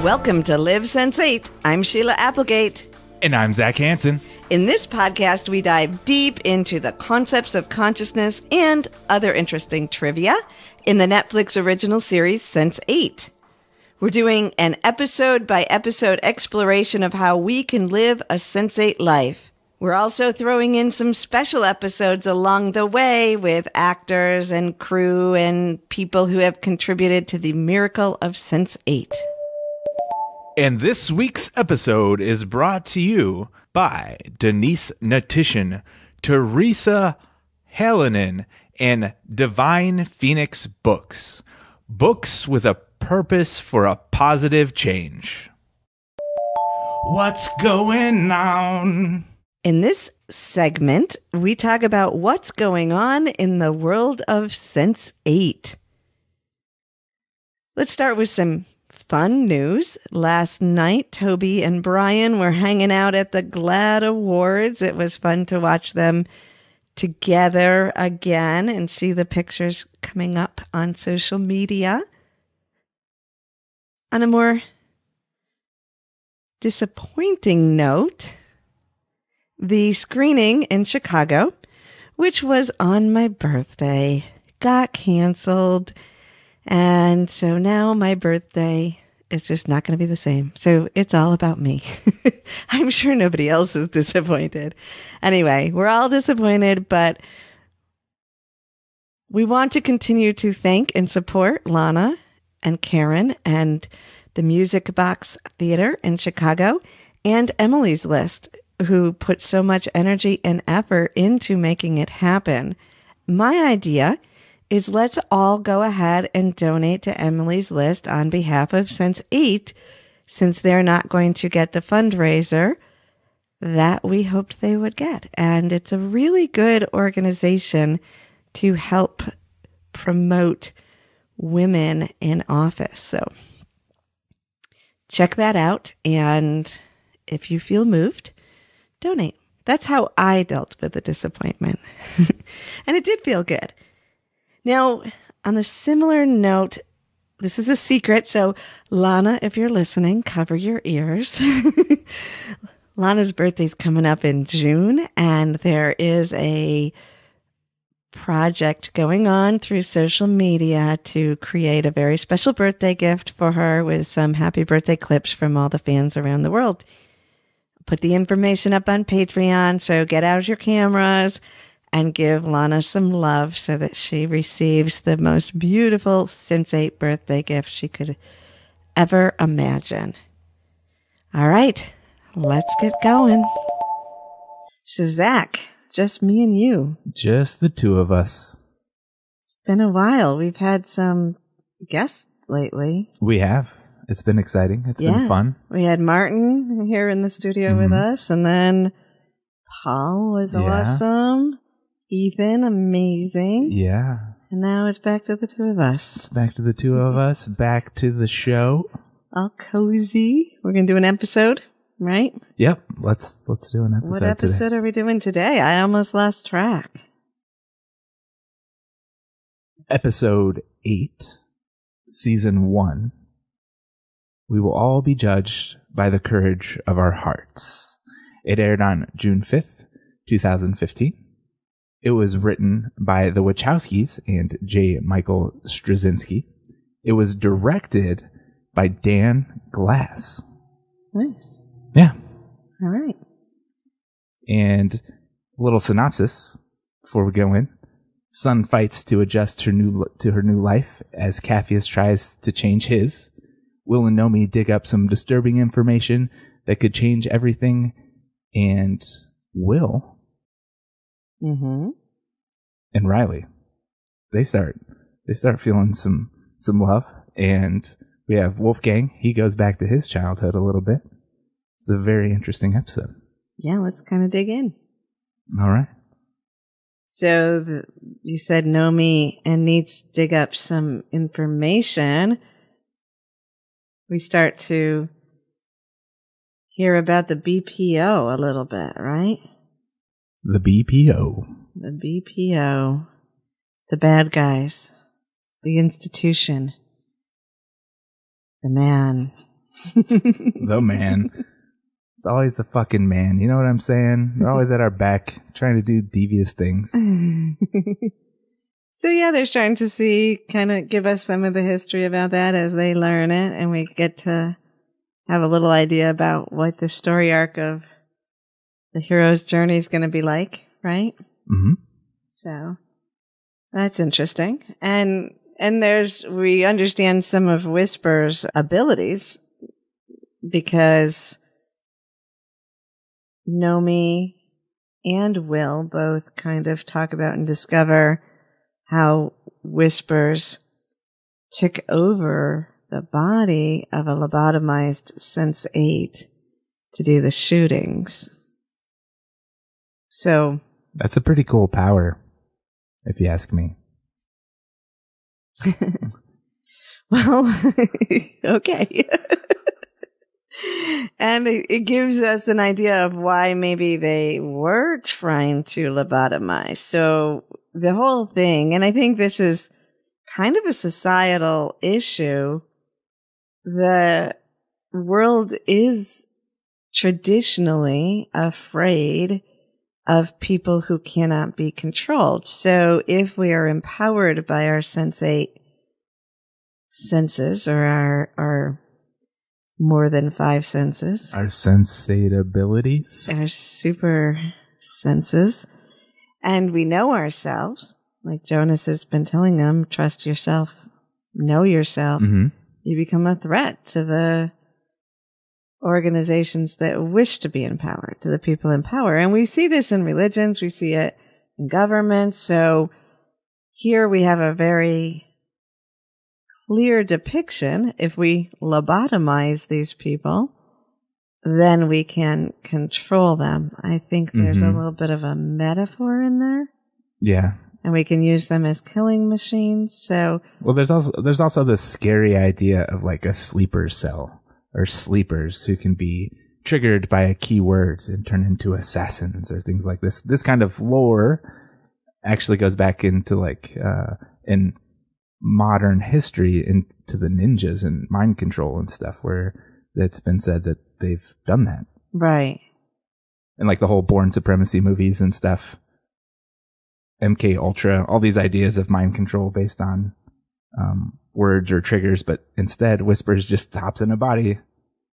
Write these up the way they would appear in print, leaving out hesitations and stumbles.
Welcome to LiveSense8. I'm Sheila Applegate. And I'm Zac Hansen. In this podcast, we dive deep into the concepts of consciousness and other interesting trivia in the Netflix Original Series Sense8. We're doing an episode-by-episode exploration of how we can live a Sense8 life. We're also throwing in some special episodes along the way with actors and crew and people who have contributed to the miracle of Sense8. And this week's episode is brought to you by Denise Natishan, Teresa Halonen, and Divine Phoenix Books. Books with a purpose for a positive change. What's going on? In this segment, we talk about what's going on in the world of Sense8. Let's start with some fun news. Last night, Toby and Brian were hanging out at the GLAAD Awards. It was fun to watch them together again and see the pictures coming up on social media. On a more disappointing note, the screening in Chicago, which was on my birthday, got canceled. And so now my birthday is just not going to be the same. So it's all about me. I'm sure nobody else is disappointed. Anyway, we're all disappointed, but we want to continue to thank and support Lana and Karen and the Music Box Theater in Chicago and Emily's List, who put so much energy and effort into making it happen. My idea is let's all go ahead and donate to Emily's List on behalf of Sense8, since they're not going to get the fundraiser that we hoped they would get. And it's a really good organization to help promote women in office. So check that out. And if you feel moved, donate. That's how I dealt with the disappointment. And it did feel good. Now, on a similar note, this is a secret, so Lana, if you're listening, cover your ears. Lana's birthday's coming up in June, and there is a project going on through social media to create a very special birthday gift for her with some happy birthday clips from all the fans around the world. Put the information up on Patreon, so get out your cameras and give Lana some love so that she receives the most beautiful Sense8 birthday gift she could ever imagine. All right, let's get going. So, Zac, just me and you. Just the two of us. It's been a while. We've had some guests lately. We have. It's been exciting. It's been fun. We had Martin here in the studio with us, and then Paul was awesome. Ethan, amazing. Yeah. And now it's back to the two of us. It's back to the two of us, back to the show. All cozy. We're going to do an episode, right? Yep. Let's do an episode. What episode are we doing today? I almost lost track. Episode 8, Season 1. We will all be judged by the courage of our hearts. It aired on June 5th, 2015. It was written by the Wachowskis and J. Michael Straczynski. It was directed by Dan Glass. Nice. Yeah. All right. And a little synopsis before we go in. Sun fights to adjust to her new life as Capheus tries to change his. Will and Nomi dig up some disturbing information that could change everything, and Will and Riley, they start feeling some love, and we have Wolfgang. He goes back to his childhood a little bit. It's a very interesting episode. Yeah, let's kind of dig in. All right. So you said Nomi and needs to dig up some information. we start to hear about the BPO a little bit, right? The BPO. The BPO. The bad guys. The institution. The man. The man. It's always the fucking man. You know what I'm saying? They're always at our back trying to do devious things. So yeah, they're starting to see, kind of give us some of the history about that as they learn it, and we get to have a little idea about what the story arc of the hero's journey is going to be like, right? Mm-hmm. So that's interesting. And we understand some of Whisper's abilities because Nomi and Will both kind of talk about and discover how Whispers took over the body of a lobotomized Sense8 to do the shootings. So that's a pretty cool power, if you ask me. Well, okay. And it gives us an idea of why maybe they were trying to lobotomize. So the whole thing, and I think this is kind of a societal issue, the world is traditionally afraid of people who cannot be controlled. So if we are empowered by our Sense8 senses, or our more than 5 senses, our Sense8 abilities, our super senses, and we know ourselves, like Jonas has been telling them, trust yourself, know yourself, you become a threat to the organizations that wish to be empowered, to the people in power. And we see this in religions, we see it in government. So here we have a very clear depiction. If we lobotomize these people, then we can control them. I think there's a little bit of a metaphor in there. Yeah. And we can use them as killing machines. So, well, there's also this scary idea of like a sleeper cell, or sleepers who can be triggered by a keyword and turn into assassins or things like this. This kind of lore actually goes back into like in modern history, into the ninjas and mind control and stuff, where it's been said that they've done that. Right. And like the whole Bourne Supremacy movies and stuff, MK Ultra, all these ideas of mind control based on words or triggers, but instead Whispers just hops in a body.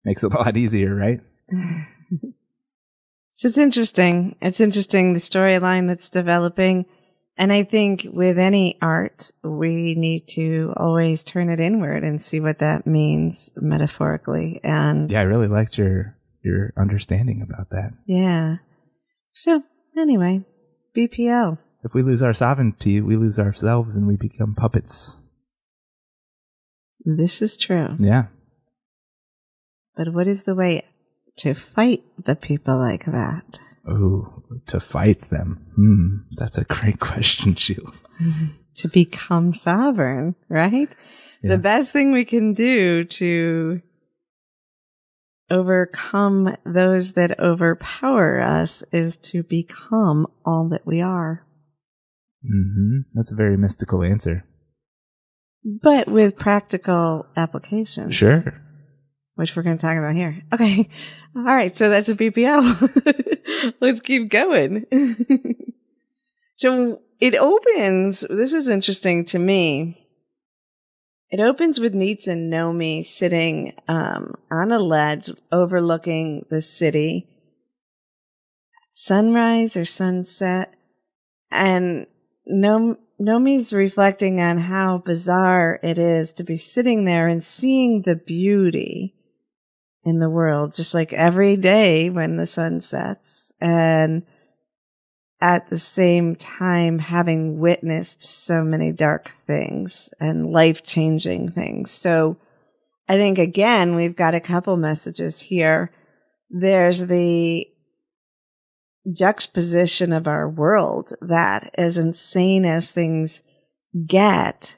Makes it a lot easier, right? So it's interesting. It's interesting, the storyline that's developing. And I think with any art, we need to always turn it inward and see what that means metaphorically. And yeah, I really liked your understanding about that. Yeah. So anyway, BPO. If we lose our sovereignty, we lose ourselves and we become puppets. This is true. Yeah. But what is the way to fight the people like that? Oh, to fight them. That's a great question, Sheila. To become sovereign, right? Yeah. The best thing we can do to overcome those that overpower us is to become all that we are. That's a very mystical answer. But with practical applications. Sure. Which we're going to talk about here. Okay. All right. So that's a BPO. Let's keep going. So it opens, this is interesting to me. It opens with Neitz and Nomi sitting on a ledge overlooking the city. Sunrise or sunset. And Nomi's reflecting on how bizarre it is to be sitting there and seeing the beauty in the world, just like every day when the sun sets, and at the same time having witnessed so many dark things and life-changing things. So I think, again, we've got a couple messages here. There's the juxtaposition of our world that, as insane as things get,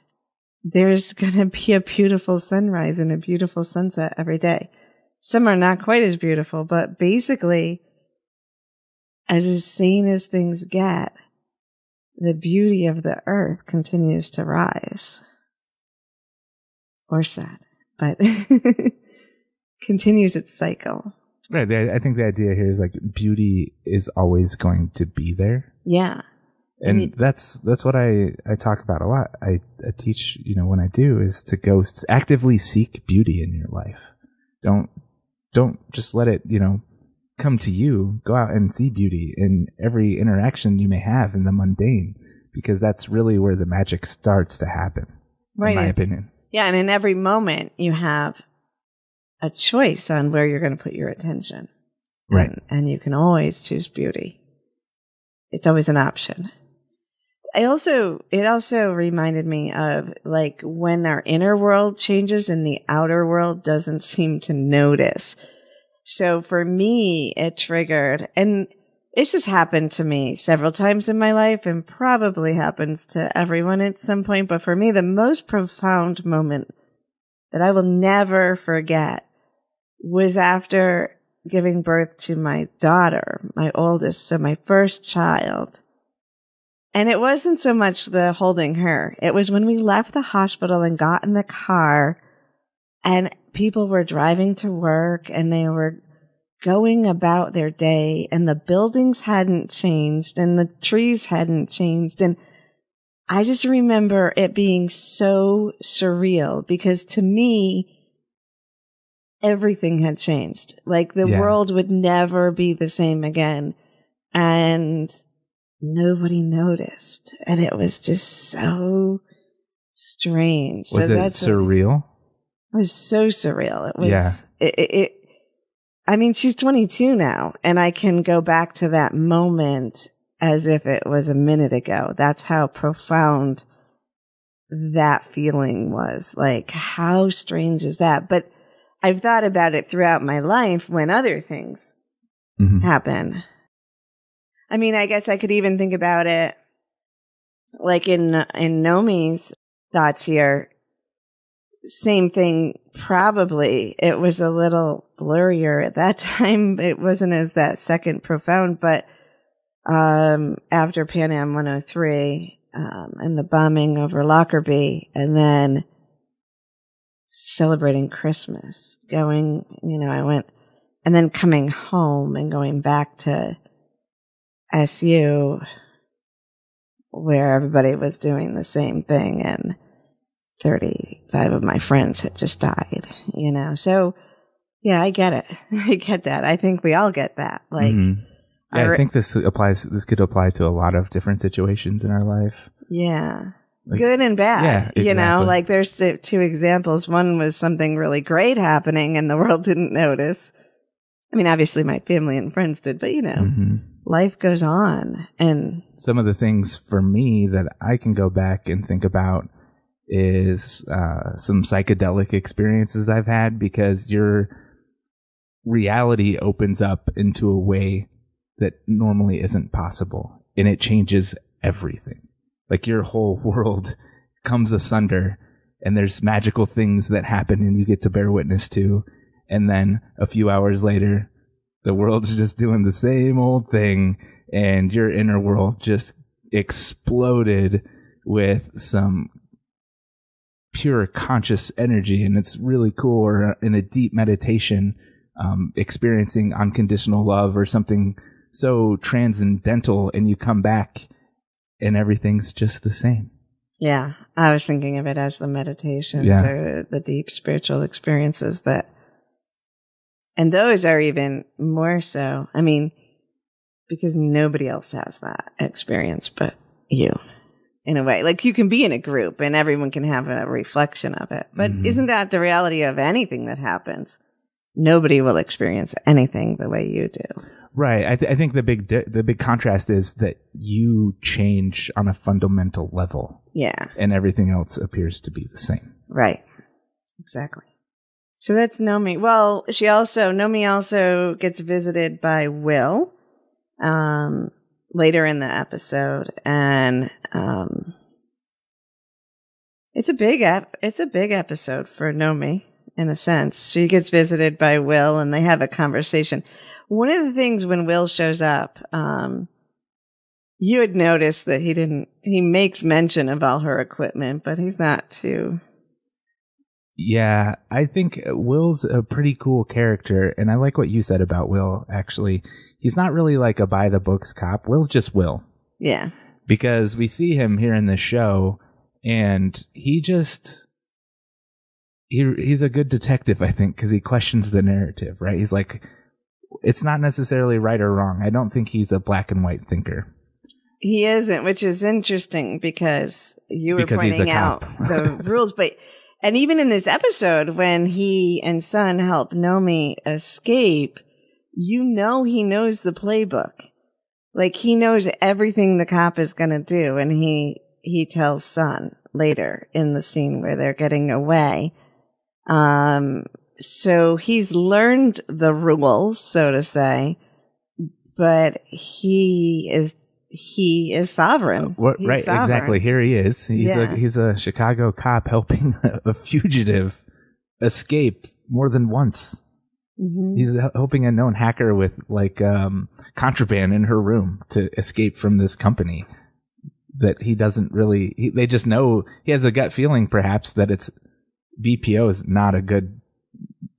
there's going to be a beautiful sunrise and a beautiful sunset every day. Some are not quite as beautiful, but basically, as insane as things get, the beauty of the earth continues to rise. Or set, but continues its cycle. Right. I think the idea here is like beauty is always going to be there. Yeah. And that's what I talk about a lot. I teach, when I do, is to go actively seek beauty in your life. Don't just let it, come to you. Go out and see beauty in every interaction you may have in the mundane, because that's really where the magic starts to happen, in my opinion. Yeah, and in every moment you have a choice on where you're going to put your attention. Right. And you can always choose beauty. It's always an option. It also reminded me of like when our inner world changes and the outer world doesn't seem to notice. So for me, it triggered, and it's just happened to me several times in my life and probably happens to everyone at some point. But for me, the most profound moment that I will never forget was after giving birth to my daughter, my oldest, so my first child. And it wasn't so much the holding her. It was when we left the hospital and got in the car and people were driving to work and they were going about their day and the buildings hadn't changed and the trees hadn't changed. And I just remember it being so surreal because to me, everything had changed. Like the world would never be the same again. And nobody noticed. And it was just so strange. Was it surreal? It was so surreal. It was, I mean, she's 22 now, and I can go back to that moment as if it was a minute ago. That's how profound that feeling was. Like, how strange is that? But I've thought about it throughout my life when other things happen. I mean, I guess I could even think about it like in Nomi's thoughts here. Same thing, probably. It was a little blurrier at that time. It wasn't as that second profound, but after Pan Am 103 and the bombing over Lockerbie, and then celebrating Christmas, going, I went, and then coming home and going back to SU, where everybody was doing the same thing, and 35 of my friends had just died, So, yeah, I get it. I get that. I think we all get that. Like, I think this could apply to a lot of different situations in our life. Yeah. Like, good and bad. Yeah, exactly. Like there's two examples. One was something really great happening and the world didn't notice. I mean, obviously my family and friends did, but life goes on. And some of the things for me that I can go back and think about is some psychedelic experiences I've had, because your reality opens up into a way that normally isn't possible, and it changes everything. Like your whole world comes asunder, and there's magical things that happen and you get to bear witness to, and then a few hours later the world's just doing the same old thing and your inner world just exploded with some pure conscious energy, and it's really cool. Or in a deep meditation, experiencing unconditional love or something so transcendental, and you come back and everything's just the same. Yeah, I was thinking of it as the meditations or the deep spiritual experiences and those are even more so. I mean, because nobody else has that experience but you. In a way, like you can be in a group and everyone can have a reflection of it. But isn't that the reality of anything that happens? Nobody will experience anything the way you do. Right. I think the big contrast is that you change on a fundamental level. Yeah. And everything else appears to be the same. Right. Exactly. So that's Nomi. Well, Nomi also gets visited by Will. Later in the episode, and It's a big episode for Nomi, in a sense. She gets visited by Will and they have a conversation. One of the things when Will shows up, you had noticed that he makes mention of all her equipment, but he's not too. Yeah, I think Will's a pretty cool character, and I like what you said about Will, actually. He's not really like a by-the-books cop. Will's just Will. Yeah. Because we see him here in the show, and he's a good detective, I think, because he questions the narrative, right? He's like, it's not necessarily right or wrong. I don't think he's a black and white thinker. He isn't, which is interesting because you were pointing out the rules. And even in this episode, when he and Sun help Nomi escape, he knows the playbook. Like, he knows everything the cop is going to do. And he tells Sun later in the scene where they're getting away. So he's learned the rules, so to say, but he is sovereign. Right, sovereign. Exactly. Here he is. He's a Chicago cop helping a fugitive escape more than once. Mm-hmm. He's helping a known hacker with contraband in her room to escape from this company that he doesn't really. They just know, he has a gut feeling, perhaps, that it's BPO is not a good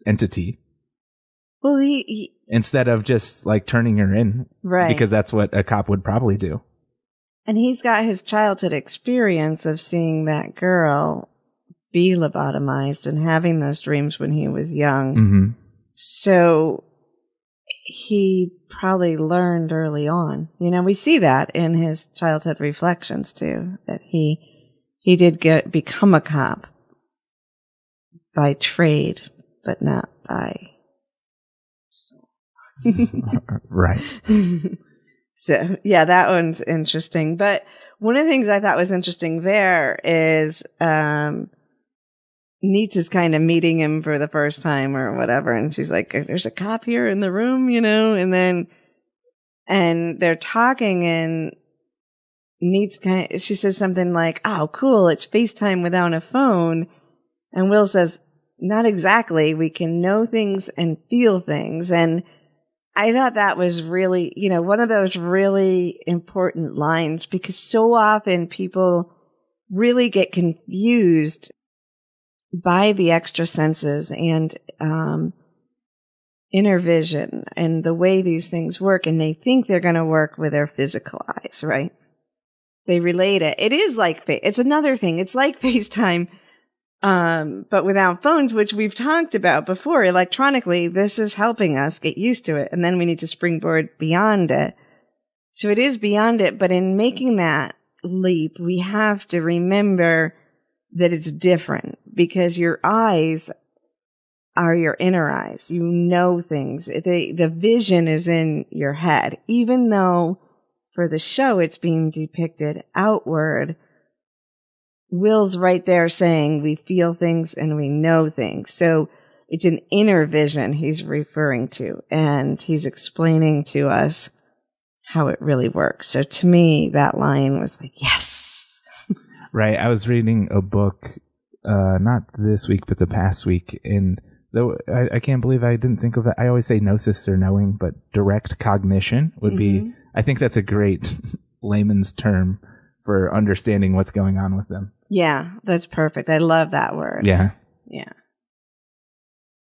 entity. Well, he instead of just like turning her in, right? Because that's what a cop would probably do. And he's got his childhood experience of seeing that girl be lobotomized and having those dreams when he was young. Mm-hmm. So he probably learned early on. We see that in his childhood reflections too, that he did become a cop by trade, but not by. Right. So, yeah, that one's interesting. But one of the things I thought was interesting there is Neats is kind of meeting him for the first time or whatever. And she's like, there's a cop here in the room, and they're talking, and Neats she says something like, oh, cool, it's FaceTime without a phone. And Will says, not exactly. We can know things and feel things. And I thought that was really, one of those really important lines, because so often people really get confused by the extra senses and inner vision and the way these things work, and they think they're going to work with their physical eyes, right? They relate it. It is like, it's another thing. It's like FaceTime, but without phones, which we've talked about before. Electronically, this is helping us get used to it, and then we need to springboard beyond it. So it is beyond it, but in making that leap, we have to remember that it's different, because your eyes are your inner eyes. You know things. The vision is in your head, even though for the show it's being depicted outward. Will's right there saying we feel things and we know things. So it's an inner vision he's referring to, and he's explaining to us how it really works. So to me, that line was like, yes. Right. I was reading a book, not this week, but the past week. And though I can't believe I didn't think of that. I always say gnosis or knowing, but direct cognition would be, I think that's a great layman's term for understanding what's going on with them. Yeah, that's perfect. I love that word. Yeah. Yeah.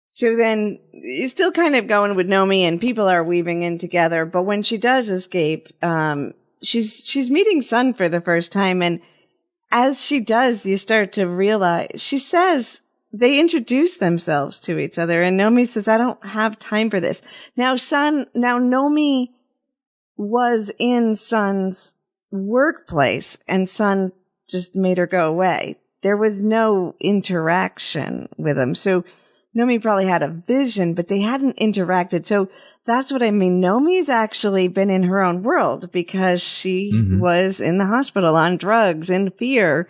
So then you're still kind of going with Nomi, and people are weaving in together. But when she does escape, she's meeting Sun for the first time. And as she does, you start to realize, she says they introduce themselves to each other. And Nomi says, I don't have time for this. Now Nomi was in Sun's workplace, and Sun just made her go away. There was no interaction with him. So Nomi probably had a vision, but they hadn't interacted. So that's what I mean. Nomi's actually been in her own world, because she was in the hospital on drugs in fear.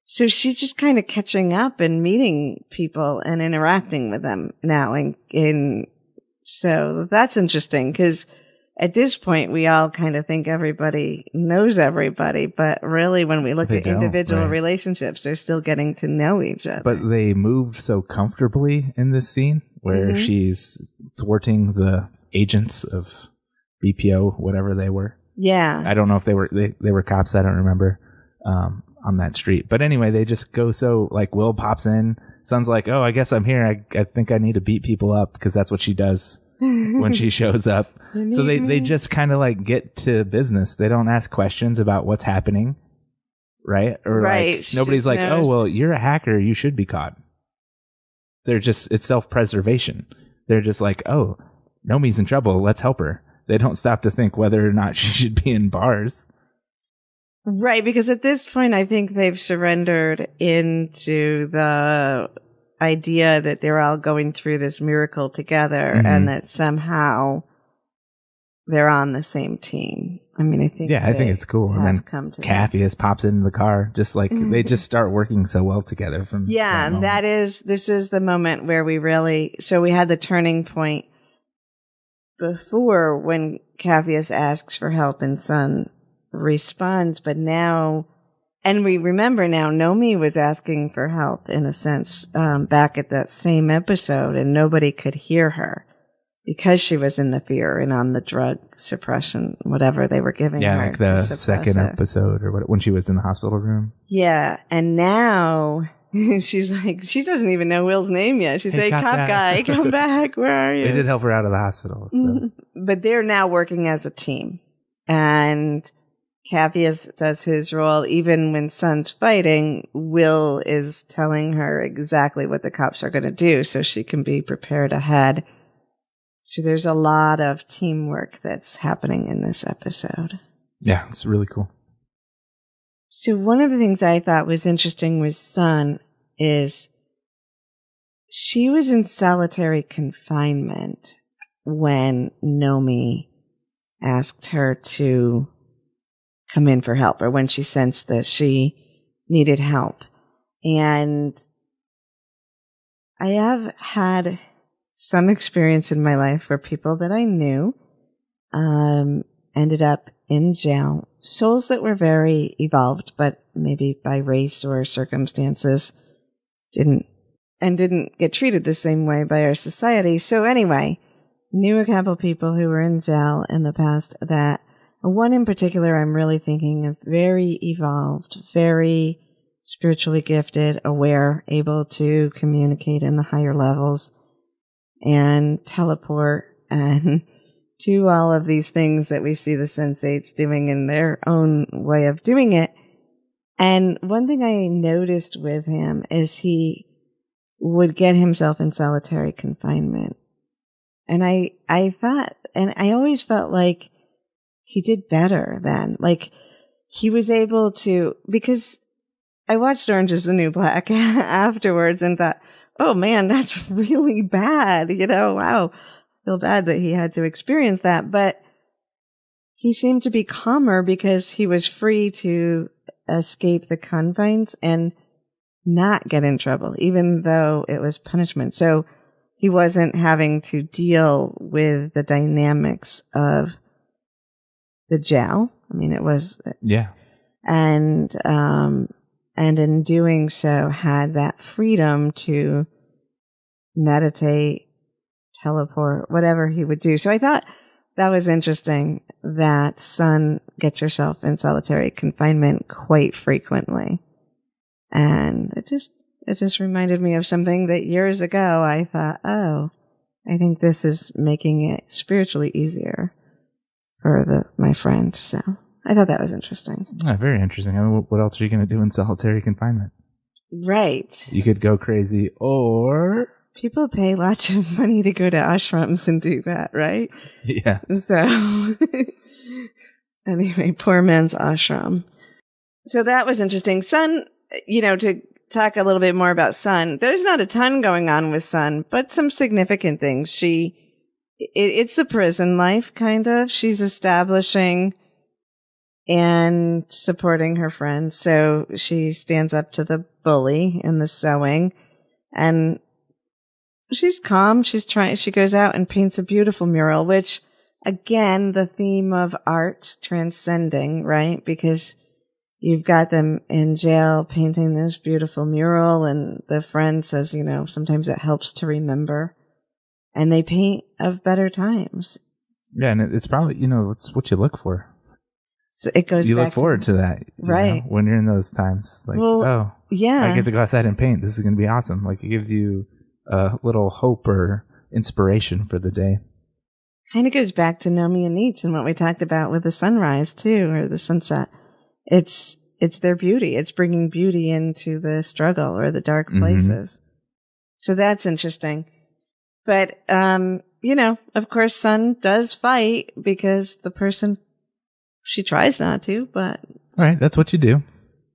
So she's just kind of catching up and meeting people and interacting with them now. And so that's interesting, because at this point, we all kind of think everybody knows everybody, but really when we look at individual relationships, they're still getting to know each other. But they move so comfortably in this scene where she's thwarting the agents of BPO, whatever they were. Yeah. I don't know if they were cops. I don't remember on that street. But anyway, they just go so, like, Will pops in. Son's like, oh, I guess I'm here. I think I need to beat people up because that's what she does when she shows up. So they just kind of like get to business. They don't ask questions about what's happening. Right? Or like, nobody's like, oh, well, you're a hacker. You should be caught. They're just, it's self-preservation. They're just like, oh, Nomi's in trouble. Let's help her. They don't stop to think whether or not she should be in bars. Right, because at this point, I think they've surrendered into the idea that they're all going through this miracle together and that somehow they're on the same team. I mean, I think I think it's cool. And then Capheus pops into the car, just like they just start working so well together. From and this is the moment where we really, so we had the turning point before when Capheus asks for help and Sun responds, but now, and we remember now, Nomi was asking for help in a sense back at that same episode, and nobody could hear her because she was in the fear and on the drug suppression, whatever they were giving her. Yeah, like the second episode or what, when she was in the hospital room. Yeah, and now she's like, she doesn't even know Will's name yet. She's like, cop guy, come back. Where are you? They did help her out of the hospital. So. But they're now working as a team. And Capheus does his role. Even when Sun's fighting, Will is telling her exactly what the cops are going to do so she can be prepared ahead. So there's a lot of teamwork that's happening in this episode. Yeah, it's really cool. So one of the things I thought was interesting with Sun is she was in solitary confinement when Nomi asked her to come in for help, or when she sensed that she needed help. And I have had some experience in my life where people that I knew ended up in jail. Souls that were very evolved, but maybe by race or circumstances didn't get treated the same way by our society. So anyway, knew a couple people who were in jail in the past that one in particular I'm really thinking of, very evolved, very spiritually gifted, aware, able to communicate in the higher levels and teleport and do all of these things that we see the Sense8s doing in their own way of doing it. And one thing I noticed with him is he would get himself in solitary confinement. And I thought, and I always felt like he did better then. Like he was able to, because I watched Orange is the New Black afterwards and thought, oh man, that's really bad. You know, wow. Feel bad that he had to experience that, but he seemed to be calmer because he was free to escape the confines and not get in trouble, even though it was punishment. So he wasn't having to deal with the dynamics of the jail. I mean, it was, and in doing so had that freedom to meditate, teleport, whatever he would do. So I thought that was interesting that Sun gets herself in solitary confinement quite frequently. And it just reminded me of something that years ago I thought, oh, I think this is making it spiritually easier for my friend. So I thought that was interesting. Oh, very interesting. I mean, what else are you going to do in solitary confinement? Right. You could go crazy, or people pay lots of money to go to ashrams and do that, right? Yeah. So anyway, poor man's ashram. So that was interesting. Sun, to talk a little bit more about Sun, there's not a ton going on with Sun, but some significant things. It's a prison life, kind of. She's establishing and supporting her friends. So she stands up to the bully in the sewing, and she's calm. She goes out and paints a beautiful mural, which again, the theme of art transcending, right? Because you've got them in jail painting this beautiful mural, and the friend says, sometimes it helps to remember. And they paint of better times. Yeah, and it's probably, it's what you look for. So it goes you back look forward to that, right? When you're in those times, like, yeah, I get to go outside and paint. This is going to be awesome. Like, it gives you a little hope or inspiration for the day. Kind of goes back to Nomi and Neets and what we talked about with the sunrise too, or the sunset. It's their beauty. It's bringing beauty into the struggle or the dark places. So that's interesting. But of course, Sun does fight because the person. She tries not to, but all right, that's what you do.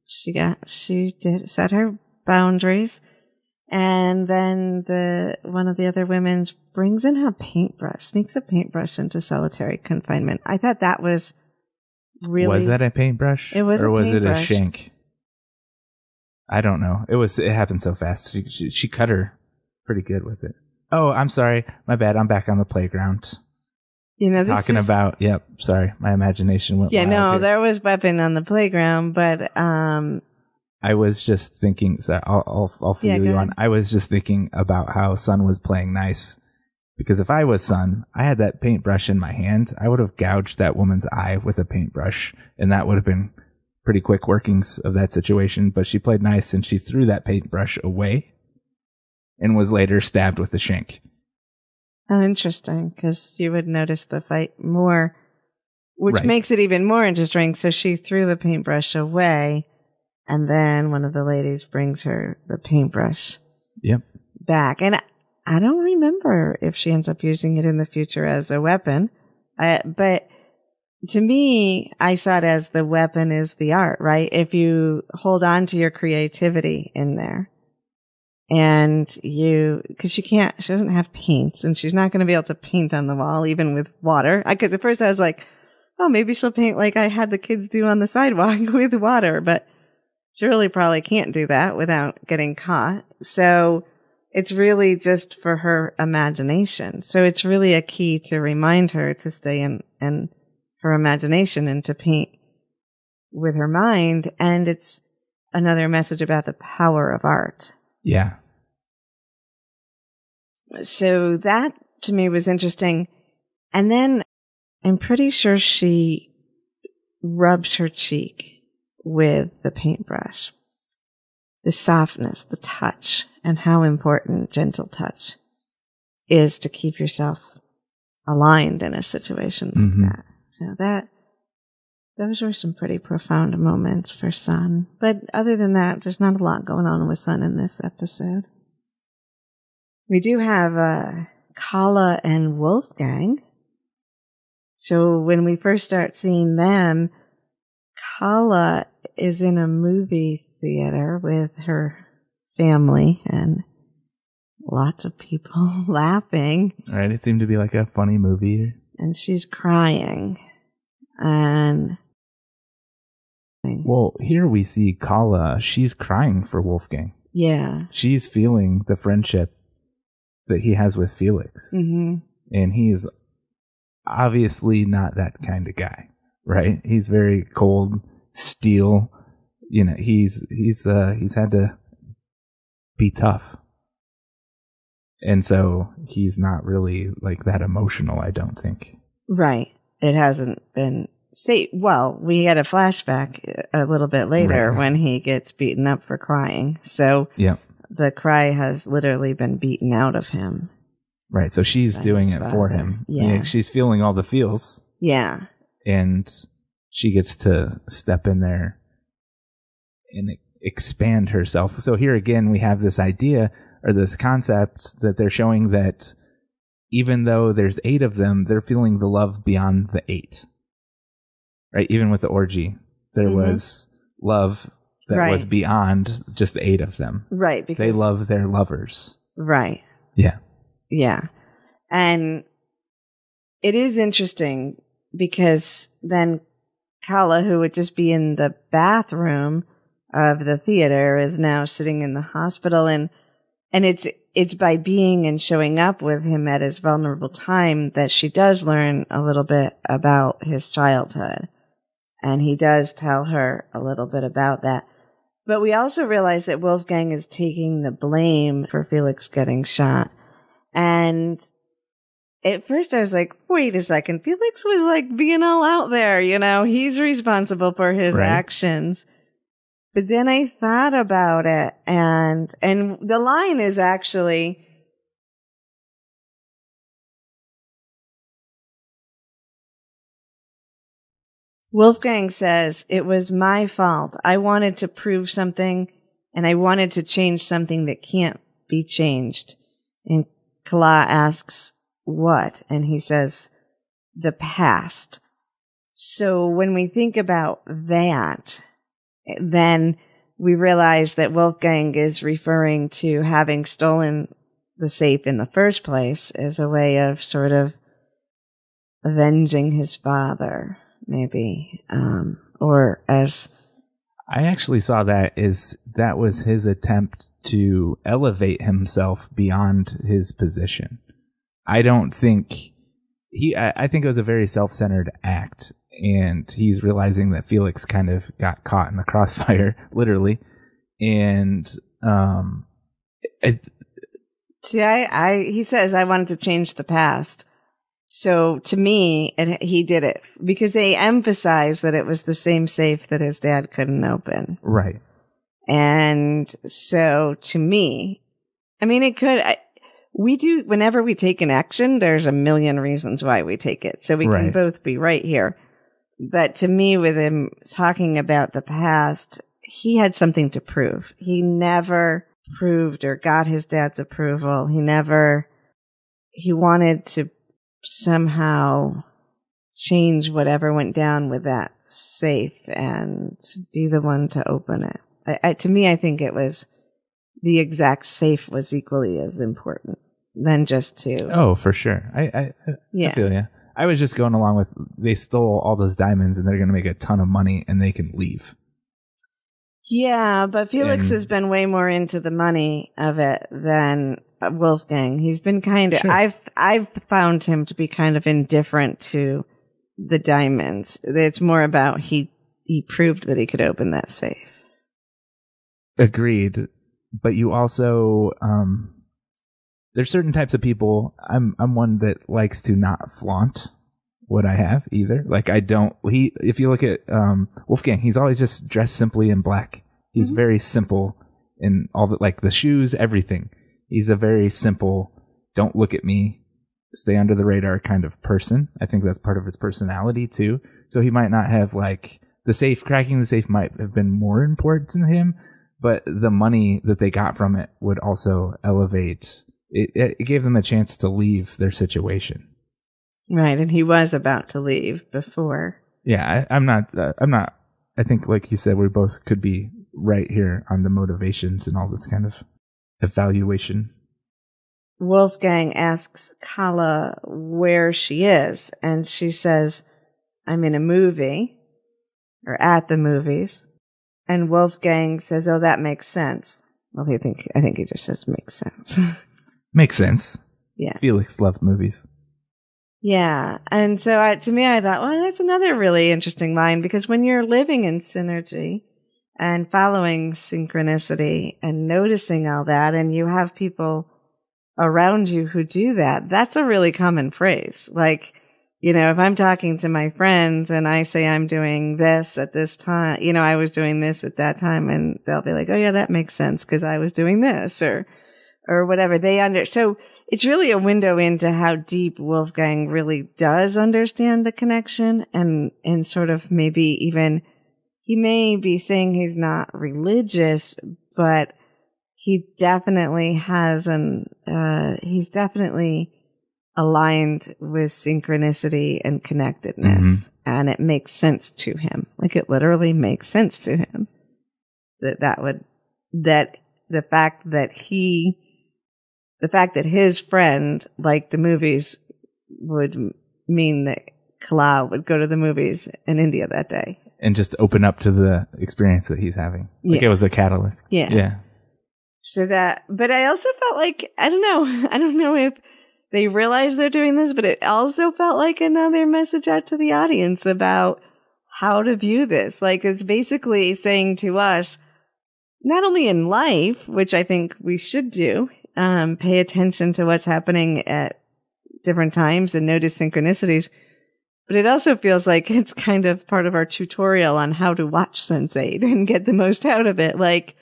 She did set her boundaries, and then one of the other women brings in a paintbrush, sneaks a paintbrush into solitary confinement. I thought that was really. Was that a paintbrush? It was, or a was paintbrush. It a shank? I don't know. It happened so fast. She cut her pretty good with it. Oh, I'm sorry, my bad. I'm back on the playground. Talking about, sorry, my imagination went wild here. There was weapon on the playground, but I was just thinking, so I'll feel you on. I was just thinking about how Sun was playing nice, because if I was Sun, I had that paintbrush in my hand, I would have gouged that woman's eye with a paintbrush, and that would have been pretty quick workings of that situation, but she played nice, and she threw that paintbrush away, and was later stabbed with a shank. Oh, interesting, because you would notice the fight more, which makes it even more interesting. So she threw the paintbrush away, and then one of the ladies brings her the paintbrush back. And I don't remember if she ends up using it in the future as a weapon. But to me, I saw it as the weapon is the art, right? If you hold on to your creativity in there. And because she doesn't have paints, and she's not going to be able to paint on the wall, even with water. Because at first I was like, oh, maybe she'll paint like I had the kids do on the sidewalk with water. But she really probably can't do that without getting caught. So it's really just for her imagination. So it's really a key to remind her to stay in her imagination and to paint with her mind. And it's another message about the power of art. Yeah. So that to me was interesting. And then I'm pretty sure she rubs her cheek with the paintbrush. The softness, the touch, and how important gentle touch is to keep yourself aligned in a situation like that. So those were some pretty profound moments for Sun. But other than that, there's not a lot going on with Sun in this episode. We do have Kala and Wolfgang. So when we first start seeing them, Kala is in a movie theater with her family and lots of people laughing. All right, it seemed to be like a funny movie. And she's crying. And well, here we see Kala. She's crying for Wolfgang. Yeah. She's feeling the friendship that he has with Felix. And he's obviously not that kind of guy, right? He's very cold, steel. He's had to be tough. And so he's not really like that emotional, I don't think. Right. It hasn't been we had a flashback a little bit later when he gets beaten up for crying. So the cry has literally been beaten out of him. Right. So she's doing it for him. Yeah. She's feeling all the feels. Yeah. And she gets to step in there and expand herself. So here again, we have this idea or this concept that they're showing that even though there's 8 of them, they're feeling the love beyond the 8. Right? Even with the orgy, there was love that was beyond just the 8 of them. Right. Because they love their lovers. Right. Yeah. Yeah. And it is interesting because then Kala, who would just be in the bathroom of the theater, is now sitting in the hospital. And it's it's by being and showing up with him at his vulnerable time that she does learn a little bit about his childhood. And he does tell her a little bit about that. But we also realize that Wolfgang is taking the blame for Felix getting shot. And at first I was like, wait a second. Felix was like being all out there, you know, he's responsible for his actions. But then I thought about it, and the line is actually, Wolfgang says, it was my fault. I wanted to prove something, and I wanted to change something that can't be changed. And Kala asks, what? And he says, the past. So when we think about that, then we realize that Wolfgang is referring to having stolen the safe in the first place as a way of sort of avenging his father, maybe. Or as... I actually saw that was his attempt to elevate himself beyond his position. I don't think... I think it was a very self-centered act. And he's realizing that Felix kind of got caught in the crossfire, literally. And he says, I wanted to change the past. So to me, he did it because they emphasized that it was the same safe that his dad couldn't open. Right. And so to me, I mean, it could... we do, whenever we take an action, there's a million reasons why we take it. So we can both be right here. But to me, with him talking about the past, he had something to prove. He never proved or got his dad's approval. He wanted to somehow change whatever went down with that safe and be the one to open it. To me, I think it was the exact safe was equally as important than just to... Oh, for sure. I feel you. I was just going along with, they stole all those diamonds and they're going to make a ton of money and they can leave. Yeah, but Felix has been way more into the money of it than Wolfgang. He's been kind of, I've found him to be kind of indifferent to the diamonds. It's more about he proved that he could open that safe. Agreed. But you also, there's certain types of people. I'm one that likes to not flaunt what I have either. Like if you look at Wolfgang, he's always just dressed simply in black. He's very simple in all the shoes, everything. He's a very simple, don't look at me, stay under the radar kind of person. I think that's part of his personality too. So he might not have cracking the safe might have been more important to him, but the money that they got from it would also elevate. It gave them a chance to leave their situation. Right, and he was about to leave before. Yeah, I'm not. I think, like you said, we both could be right here on the motivations and all this kind of evaluation. Wolfgang asks Kala where she is, and she says, I'm in a movie, or at the movies. And Wolfgang says, oh, that makes sense. Well, I think he just says makes sense. Makes sense. Yeah. Felix loved movies. Yeah. And so to me, I thought, well, that's another really interesting line, because when you're living in synergy and following synchronicity and noticing all that, and you have people around you who do that, that's a really common phrase. Like, you know, if I'm talking to my friends and I say I'm doing this at this time, you know, I was doing this at that time, and they'll be like, oh yeah, that makes sense because I was doing this or whatever. So it's really a window into how deep Wolfgang really does understand the connection, and sort of maybe even, he may be saying he's not religious, but he definitely has he's definitely aligned with synchronicity and connectedness, and it makes sense to him. Like, it literally makes sense to him that the fact that his friend liked the movies would mean that Kala would go to the movies in India that day. And just open up to the experience that he's having. Like, it was a catalyst. Yeah. Yeah. So that, but I also felt like, I don't know if they realize they're doing this, but it also felt like another message out to the audience about how to view this. Like, it's basically saying to us, not only in life, which I think we should do, pay attention to what's happening at different times and notice synchronicities, but it also feels like it's kind of part of our tutorial on how to watch Sense8 and get the most out of it. Like,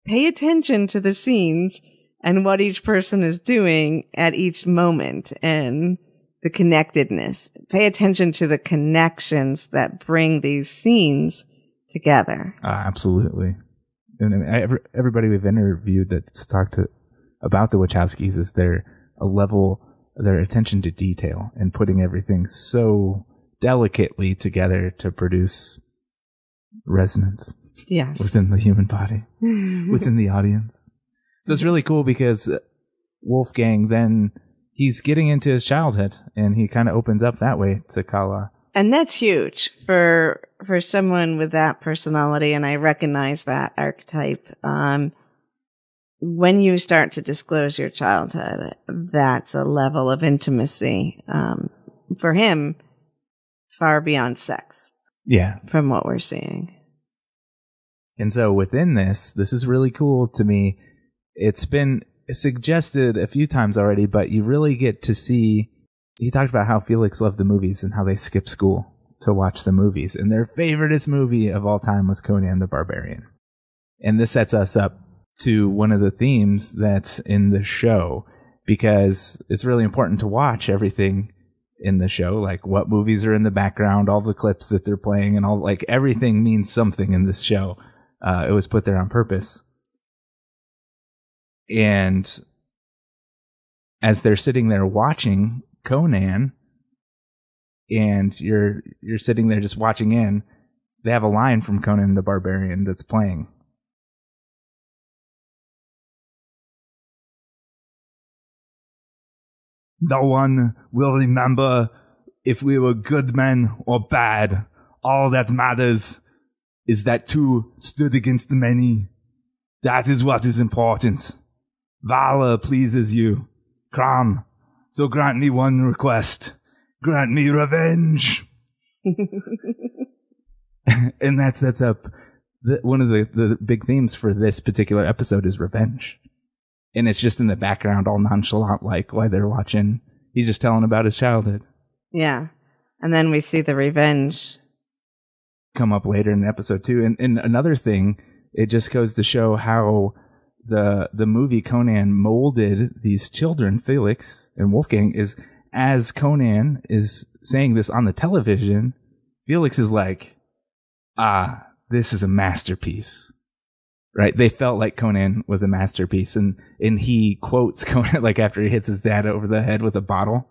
pay attention to the scenes and what each person is doing at each moment and the connectedness. Pay attention to the connections that bring these scenes together. Absolutely. And everybody we've interviewed that's talked about the Wachowskis is their attention to detail and putting everything so delicately together to produce resonance. Yes. Within the human body, within the audience. So it's really cool because Wolfgang then, he's getting into his childhood and he kind of opens up that way to Kala. And that's huge for someone with that personality, and I recognize that archetype. When you start to disclose your childhood, that's a level of intimacy for him far beyond sex. Yeah. From what we're seeing. And so within this is really cool to me. It's been suggested a few times already, but you really get to see, he talked about how Felix loved the movies and how they skip school to watch the movies. And their favoriteest movie of all time was Conan the Barbarian. And this sets us up to one of the themes that's in the show, because it's really important to watch everything in the show, like what movies are in the background, all the clips that they're playing, and all, like, everything means something in this show. It was put there on purpose. And as they're sitting there watching Conan, and you're sitting there just watching in, they have a line from Conan the Barbarian that's playing. No one will remember if we were good men or bad. All that matters is that two stood against the many. That is what is important. Valor pleases you. Come, so grant me one request. Grant me revenge. And that sets up one of the big themes for this particular episode is revenge. And it's just in the background, all nonchalant, like, while they're watching. He's just telling about his childhood. Yeah. And then we see the revenge come up later in episode 2. And another thing, it just goes to show how the movie Conan molded these children, Felix and Wolfgang, is as Conan is saying this on the television, Felix is like, this is a masterpiece. Right? They felt like Conan was a masterpiece. And he quotes Conan, like after he hits his dad over the head with a bottle.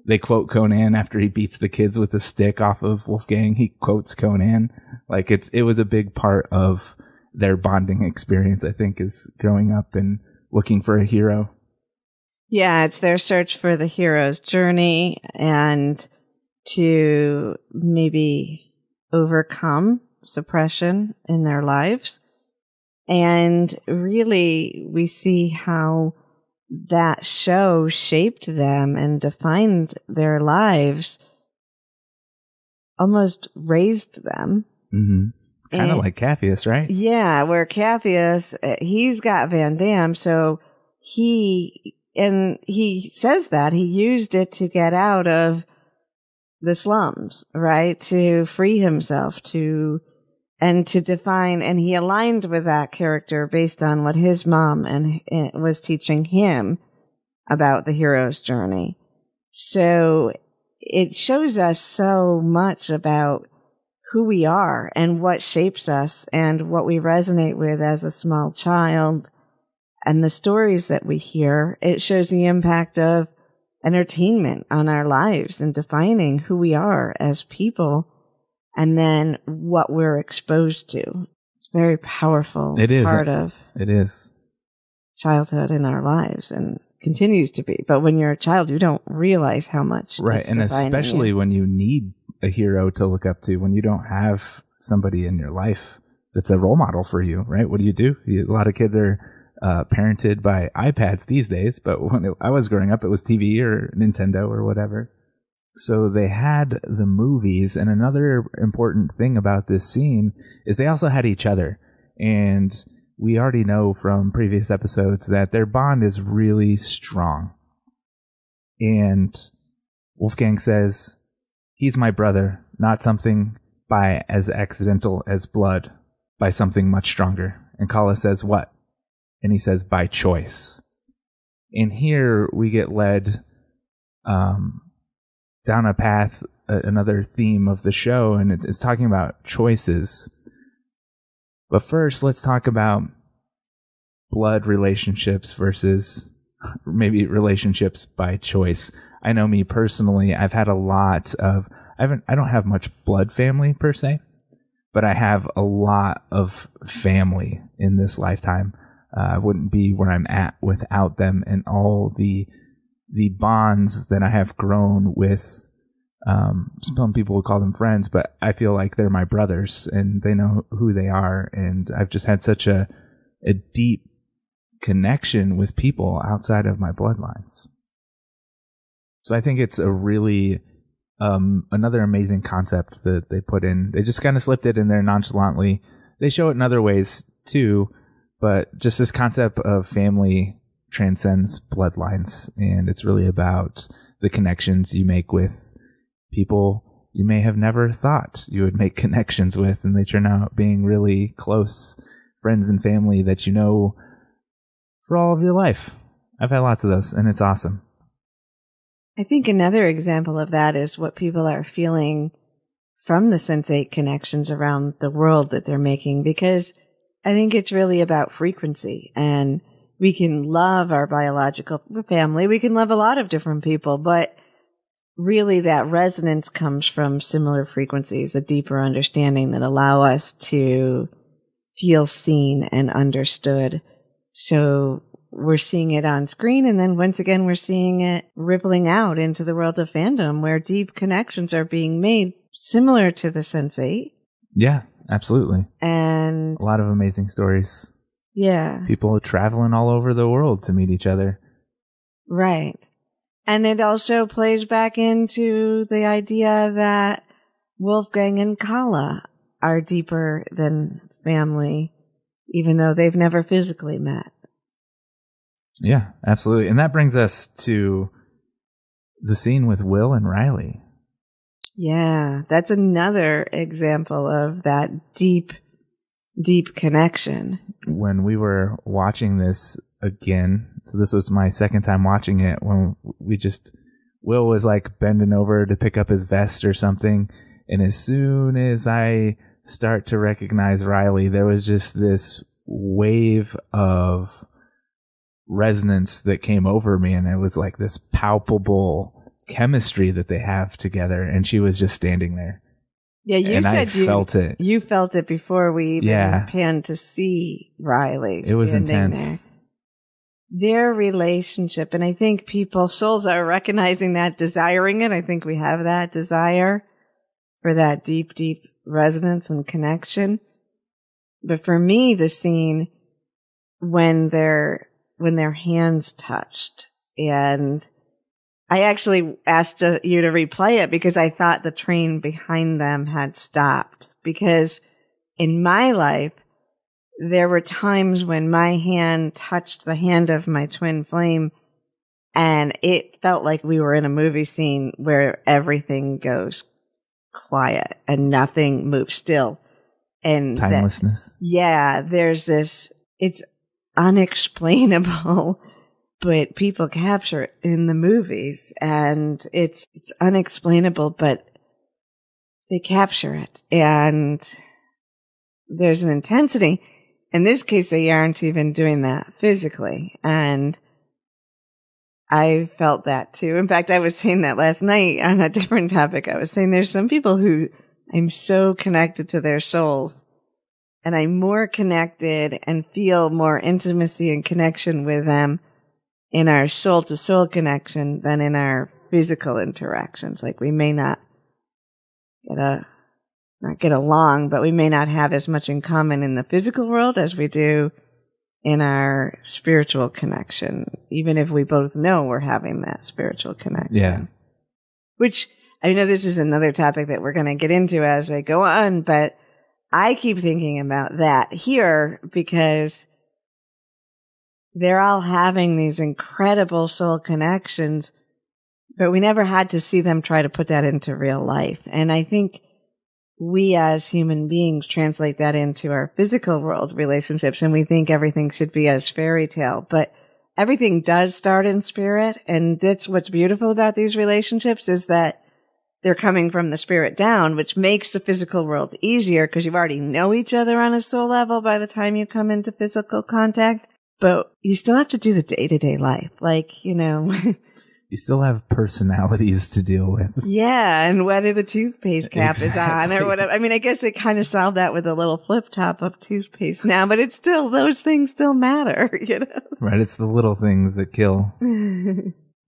They quote Conan after he beats the kids with a stick off of Wolfgang. He quotes Conan. Like, it was a big part of their bonding experience, I think, is growing up and looking for a hero. Yeah, it's their search for the hero's journey and to maybe overcome suppression in their lives. And really, we see how that show shaped them and defined their lives, almost raised them. Mm-hmm. Kind of like Capheus, right? Yeah, where Capheus, he's got Van Damme, so he says that he used it to get out of the slums, right? To free himself, and to define, and he aligned with that character based on what his mom and was teaching him about the hero's journey. So it shows us so much about who we are and what shapes us and what we resonate with as a small child and the stories that we hear. It shows the impact of entertainment on our lives and defining who we are as people. And then what we're exposed to. It's a very powerful part of childhood in our lives and continues to be. But when you're a child, you don't realize how much. Right. And especially when you need a hero to look up to, when you don't have somebody in your life that's a role model for you, right? What do? A lot of kids are parented by iPads these days, but when I was growing up, it was TV or Nintendo or whatever. So they had the movies, and another important thing about this scene is they also had each other. And we already know from previous episodes that their bond is really strong. And Wolfgang says, he's my brother, not something by as accidental as blood, by something much stronger. And Kala says, what? And he says, by choice. And here we get led down a path, another theme of the show, and it's talking about choices. But first, let's talk about blood relationships versus maybe relationships by choice. I know me personally, I've had a lot of, I don't have much blood family per se, but I have a lot of family in this lifetime. I wouldn't be where I'm at without them, and all the bonds that I have grown with. Some people would call them friends, but I feel like they're my brothers and they know who they are. And I've just had such a deep connection with people outside of my bloodlines. So I think it's a really, another amazing concept that they put in. They just kind of slipped it in there nonchalantly. They show it in other ways too, but just this concept of family transcends bloodlines, and it's really about the connections you make with people you may have never thought you would make connections with, and they turn out being really close friends and family that you know for all of your life. I've had lots of those, and it's awesome. I think another example of that is what people are feeling from the Sense8 connections around the world that they're making, because I think it's really about frequency, and we can love our biological family. We can love a lot of different people, but really that resonance comes from similar frequencies, a deeper understanding that allow us to feel seen and understood. So we're seeing it on screen, and then once again, we're seeing it rippling out into the world of fandom where deep connections are being made similar to the Sense8. Yeah, absolutely. And a lot of amazing stories. Yeah. People traveling all over the world to meet each other. Right. And it also plays back into the idea that Wolfgang and Kala are deeper than family, even though they've never physically met. Yeah, absolutely. And that brings us to the scene with Will and Riley. Yeah, that's another example of that deep connection. When we were watching this again, so this was my second time watching it, when Will was like bending over to pick up his vest or something, and as soon as I start to recognize Riley, there was just this wave of resonance that came over me, and it was like this palpable chemistry that they have together, and she was just standing there. Yeah, you said I felt it. You felt it before we even panned to see Riley. It was intense. There. Their relationship, and I think souls are recognizing that, desiring it. I think we have that desire for that deep resonance and connection. But for me, the scene when their hands touched, and I actually asked you to replay it because I thought the train behind them had stopped. Because in my life, there were times when my hand touched the hand of my twin flame, and it felt like we were in a movie scene where everything goes quiet and nothing moves still. And timelessness. There's this, it's unexplainable, but people capture it in the movies, and it's unexplainable, but they capture it, and there's an intensity. In this case, they aren't even doing that physically, and I felt that too. In fact, I was saying that last night on a different topic. I was saying there's some people who I'm so connected to their souls, and I'm more connected and feel more intimacy and connection with them in our soul-to-soul connection than in our physical interactions. Like, we may not get along, but we may not have as much in common in the physical world as we do in our spiritual connection, even if we both know we're having that spiritual connection. Yeah. Which, I know this is another topic that we're going to get into as I go on, but I keep thinking about that here because they're all having these incredible soul connections, but we never had to see them try to put that into real life. And I think we as human beings translate that into our physical world relationships, and we think everything should be as fairy tale, but everything does start in spirit. And that's what's beautiful about these relationships, is that they're coming from the spirit down, which makes the physical world easier because you already know each other on a soul level by the time you come into physical contact. But you still have to do the day-to-day life. Like, You still have personalities to deal with. Yeah, and whether the toothpaste cap is on or whatever. I mean, I guess they kind of solved that with a little flip top of toothpaste now, but it's still, those things still matter, Right, it's the little things that kill.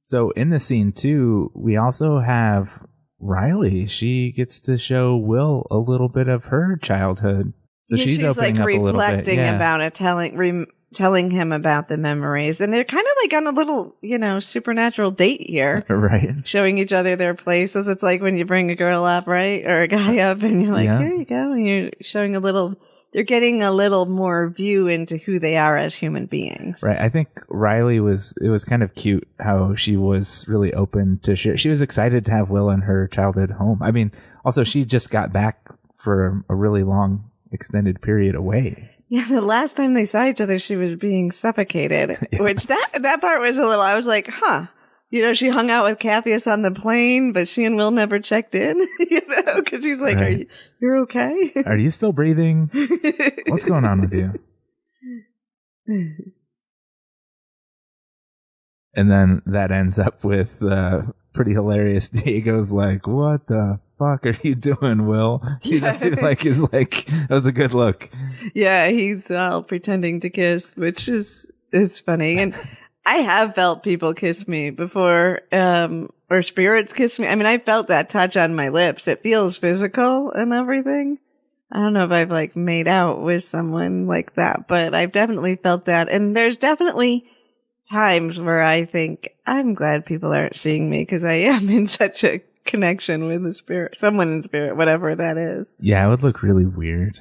So in the scene, too, we also have Riley. She gets to show Will a little bit of her childhood. So she's opening like up a little bit. reflecting about it, telling him about the memories. And they're kind of like on a little, supernatural date here. Right. Showing each other their places. It's like when you bring a girl up, right? Or a guy up and you're like, Here you go. And you're showing they're getting a little more view into who they are as human beings. Right. I think Riley it was kind of cute how she was really open to share. She was excited to have Will in her childhood home. I mean, also she just got back for a really long extended period away. Yeah, the last time they saw each other, she was being suffocated, which that part was I was like, huh. She hung out with Cappius on the plane, but she and Will never checked in, because he's like, right. You're okay? Are you still breathing? What's going on with you? And then that ends up with pretty hilarious. Diego's like, what the fuck are you doing, Will? He doesn't that was a good look. Yeah, he's all pretending to kiss, which is funny. And I have felt people kiss me before, or spirits kiss me. I mean, I felt that touch on my lips. It feels physical and everything. I don't know if I've made out with someone like that, but I've definitely felt that. And there's definitely times where I think, I'm glad people aren't seeing me because I am in such a connection with the spirit, someone in spirit, whatever that is. Yeah, it would look really weird.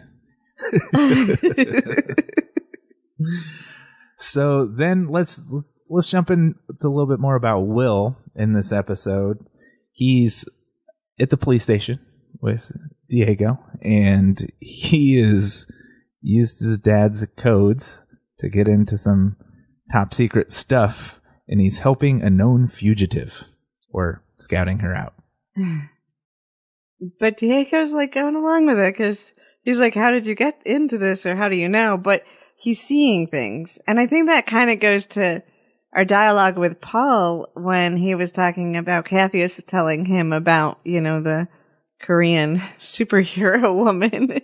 So then let's jump into a little bit more about Will in this episode. He's at the police station with Diego, and he is used his dad's codes to get into some top secret stuff, and he's helping a known fugitive, or scouting her out. But Diego's going along with it because he's like, how did you get into this, or how do you know? But he's seeing things. And I think that kind of goes to our dialogue with Paul when he was talking about Cappius telling him about, the Korean superhero woman,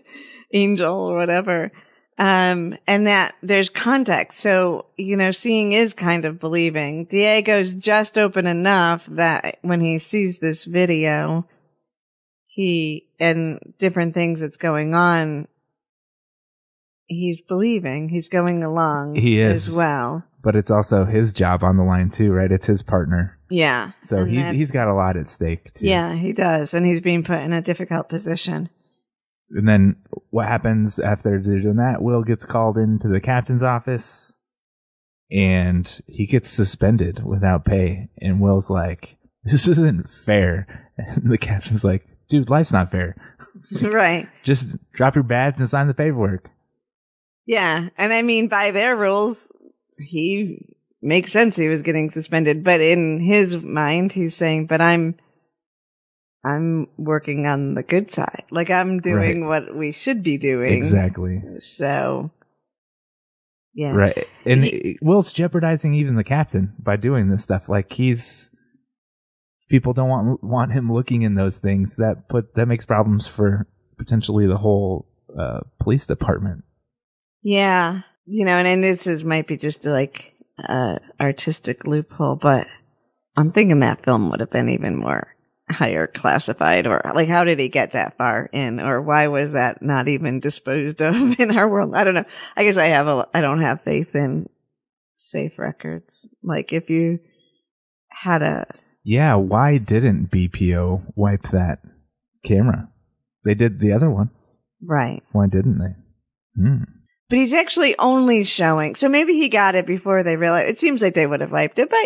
Angel or whatever. And that there's context. So, seeing is kind of believing. Diego's just open enough that when he sees this video, and different things that's going on, he's believing. He's going along. He is as well. But it's also his job on the line too, right? It's his partner. Yeah. So he's got a lot at stake too. Yeah, he does. And he's being put in a difficult position. And then what happens after they're doing that? Will gets called into the captain's office and he gets suspended without pay. And Will's like, this isn't fair. And the captain's like, dude, life's not fair. Right. Just drop your badge and sign the paperwork. Yeah. And I mean, by their rules, he makes sense he was getting suspended. But in his mind, he's saying, but I'm working on the good side. I'm doing what we should be doing. Exactly. So, yeah. Right. And Will's jeopardizing even the captain by doing this stuff. People don't want him looking in those things. That makes problems for potentially the whole police department. Yeah. And this might be just artistic loophole, but I'm thinking that film would have been even more higher classified, or like, how did he get that far in, or why was that not even disposed of in our world? I don't know. I guess I don't have faith in safe records. Like, if you had yeah, why didn't BPO wipe that camera? They did the other one. Right. Why didn't they? But he's actually only showing, so maybe he got it before they realized. It seems like they would have wiped it, but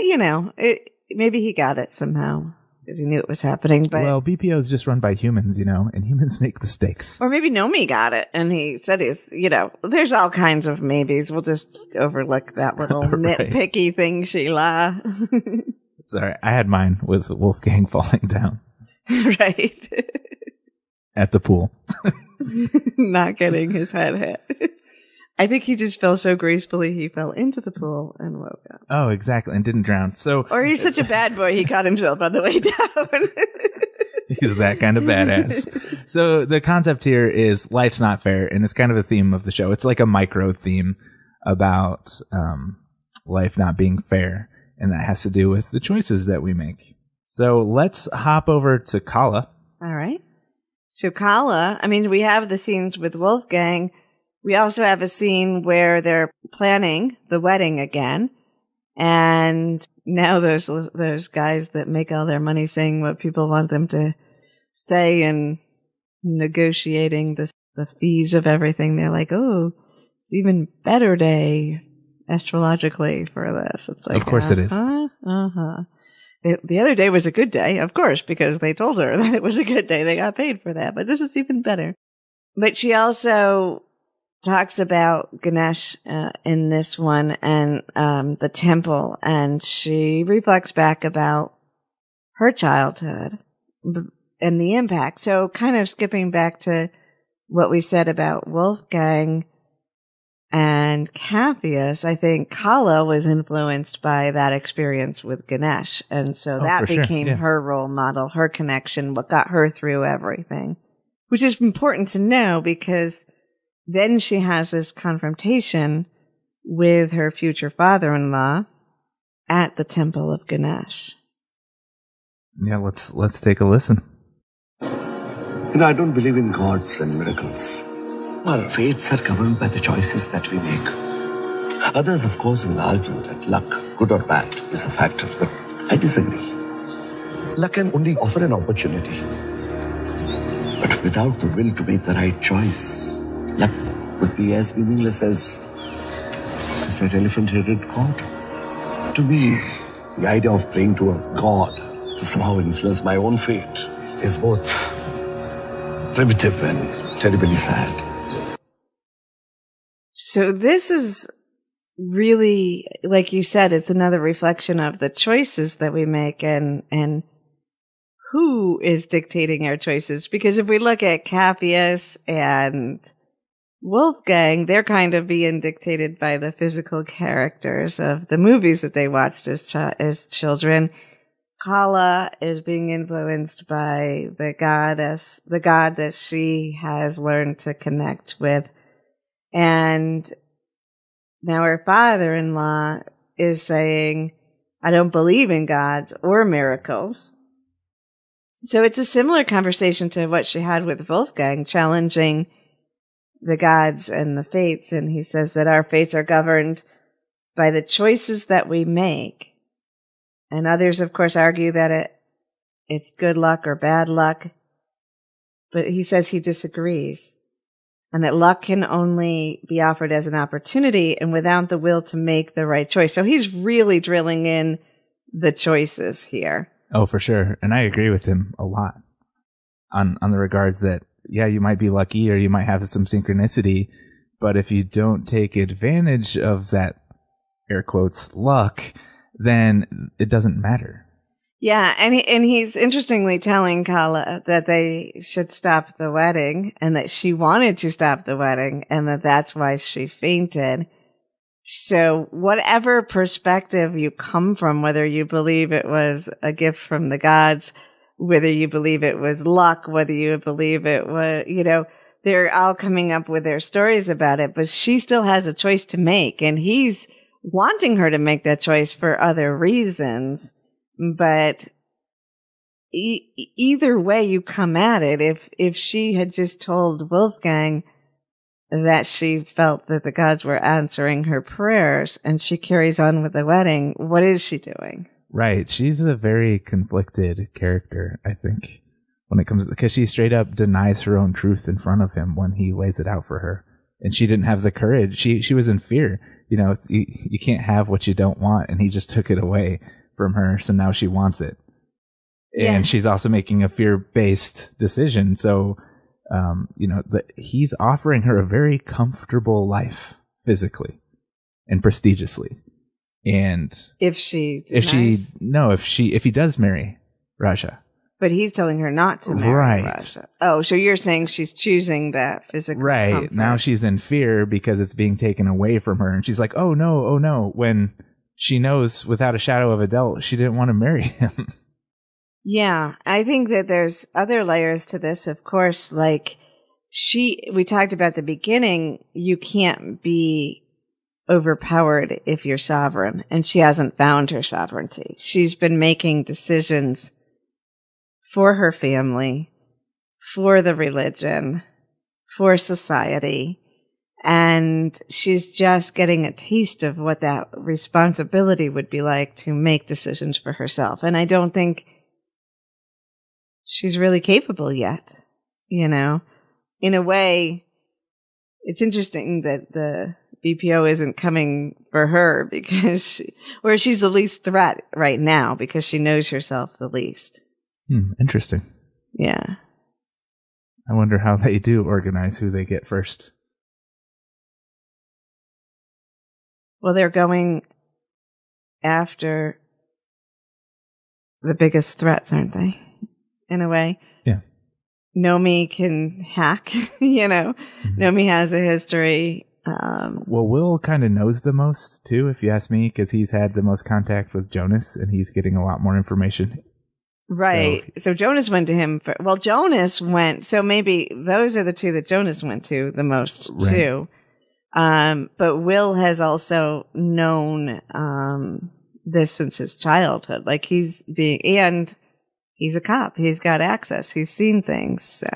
maybe he got it somehow because he knew it was happening. But well, BPO is just run by humans, and humans make mistakes. Or maybe Nomi got it, and he said there's all kinds of maybes. We'll just overlook that little Right. nitpicky thing, Sheila. It's all right. I had mine with Wolfgang falling down. Right. At the pool. Not getting his head hit. I think he just fell so gracefully he fell into the pool and woke up. Oh, exactly. And didn't drown. Or he's such a bad boy, he caught himself on the way down. He's that kind of badass. So the concept here is life's not fair, and it's kind of a theme of the show. It's like a micro theme about life not being fair, and that has to do with the choices that we make. So let's hop over to Kala. All right. So Kala, we have the scenes with Wolfgang. We also have a scene where they're planning the wedding again. And now there's guys that make all their money saying what people want them to say and negotiating the fees of everything. They're like, oh, it's even better day astrologically for this. It's like, of course it is. The other day was a good day, of course, because they told her that it was a good day. They got paid for that, but this is even better. But she also talks about Ganesh in this one and the temple, and she reflects back about her childhood and the impact. So kind of skipping back to what we said about Wolfgang and Capheus, I think Kala was influenced by that experience with Ganesh. And so that became her role model, her connection, what got her through everything, which is important to know because then she has this confrontation with her future father-in-law at the temple of Ganesh. Yeah, let's take a listen. I don't believe in gods and miracles. Our fates are governed by the choices that we make. Others, of course, will argue that luck, good or bad, is a factor, but I disagree. Luck can only offer an opportunity. But without the will to make the right choice, luck would be as meaningless as that elephant-headed god. To me, the idea of praying to a god to somehow influence my own fate is both primitive and terribly sad. So this is really, like you said, it's another reflection of the choices that we make and who is dictating our choices. Because if we look at Capheus and Wolfgang, they're kind of being dictated by the physical characters of the movies that they watched as children. Kala is being influenced by the god that she has learned to connect with. And now her father-in-law is saying, I don't believe in gods or miracles. So it's a similar conversation to what she had with Wolfgang, challenging the gods and the fates. And he says that our fates are governed by the choices that we make. And others, of course, argue that it's good luck or bad luck. But he says he disagrees. And that luck can only be offered as an opportunity and without the will to make the right choice. So he's really drilling in the choices here. Oh, for sure. And I agree with him a lot on the regards that, yeah, you might be lucky or you might have some synchronicity, but if you don't take advantage of that, air quotes, luck, then it doesn't matter. Yeah, and he's interestingly telling Kala that they should stop the wedding and that she wanted to stop the wedding and that's why she fainted. So whatever perspective you come from, whether you believe it was a gift from the gods, whether you believe it was luck, whether you believe it was, they're all coming up with their stories about it, but she still has a choice to make and he's wanting her to make that choice for other reasons. But either way you come at it, if she had just told Wolfgang that she felt that the gods were answering her prayers and she carries on with the wedding, what is she doing? Right. She's a very conflicted character, I think, when it comes, because she straight up denies her own truth in front of him when he lays it out for her. And she didn't have the courage. She was in fear. You know, you can't have what you don't want. And he just took it away from her. So now she wants it. Yeah. And she's also making a fear-based decision. So, you know, he's offering her a very comfortable life physically and prestigiously. And if he does marry Raja. But he's telling her not to marry Raja. Oh, so you're saying she's choosing that physical comfort. Now she's in fear because it's being taken away from her. And she's like, oh no, when she knows without a shadow of a doubt she didn't want to marry him. Yeah, I think that there's other layers to this. Of course, like we talked about at the beginning, you can't be overpowered if you're sovereign. And she hasn't found her sovereignty. She's been making decisions for her family, for the religion, for society. And she's just getting a taste of what that responsibility would be like to make decisions for herself. And I don't think she's really capable yet, you know. In a way, it's interesting that the BPO isn't coming for her because she's the least threat right now because she knows herself the least. Interesting. Yeah. I wonder how they do organize who they get first. Well, they're going after the biggest threats, aren't they? In a way. Yeah. Nomi can hack, you know. Mm-hmm. Nomi has a history. Well, Will kind of knows the most, too, if you ask me, because he's had the most contact with Jonas, and he's getting a lot more information. Right. So Jonas went to him. Jonas went. So maybe those are the two that Jonas went to the most, right, too. But Will has also known this since his childhood. Like and he's a cop. He's got access. He's seen things. So.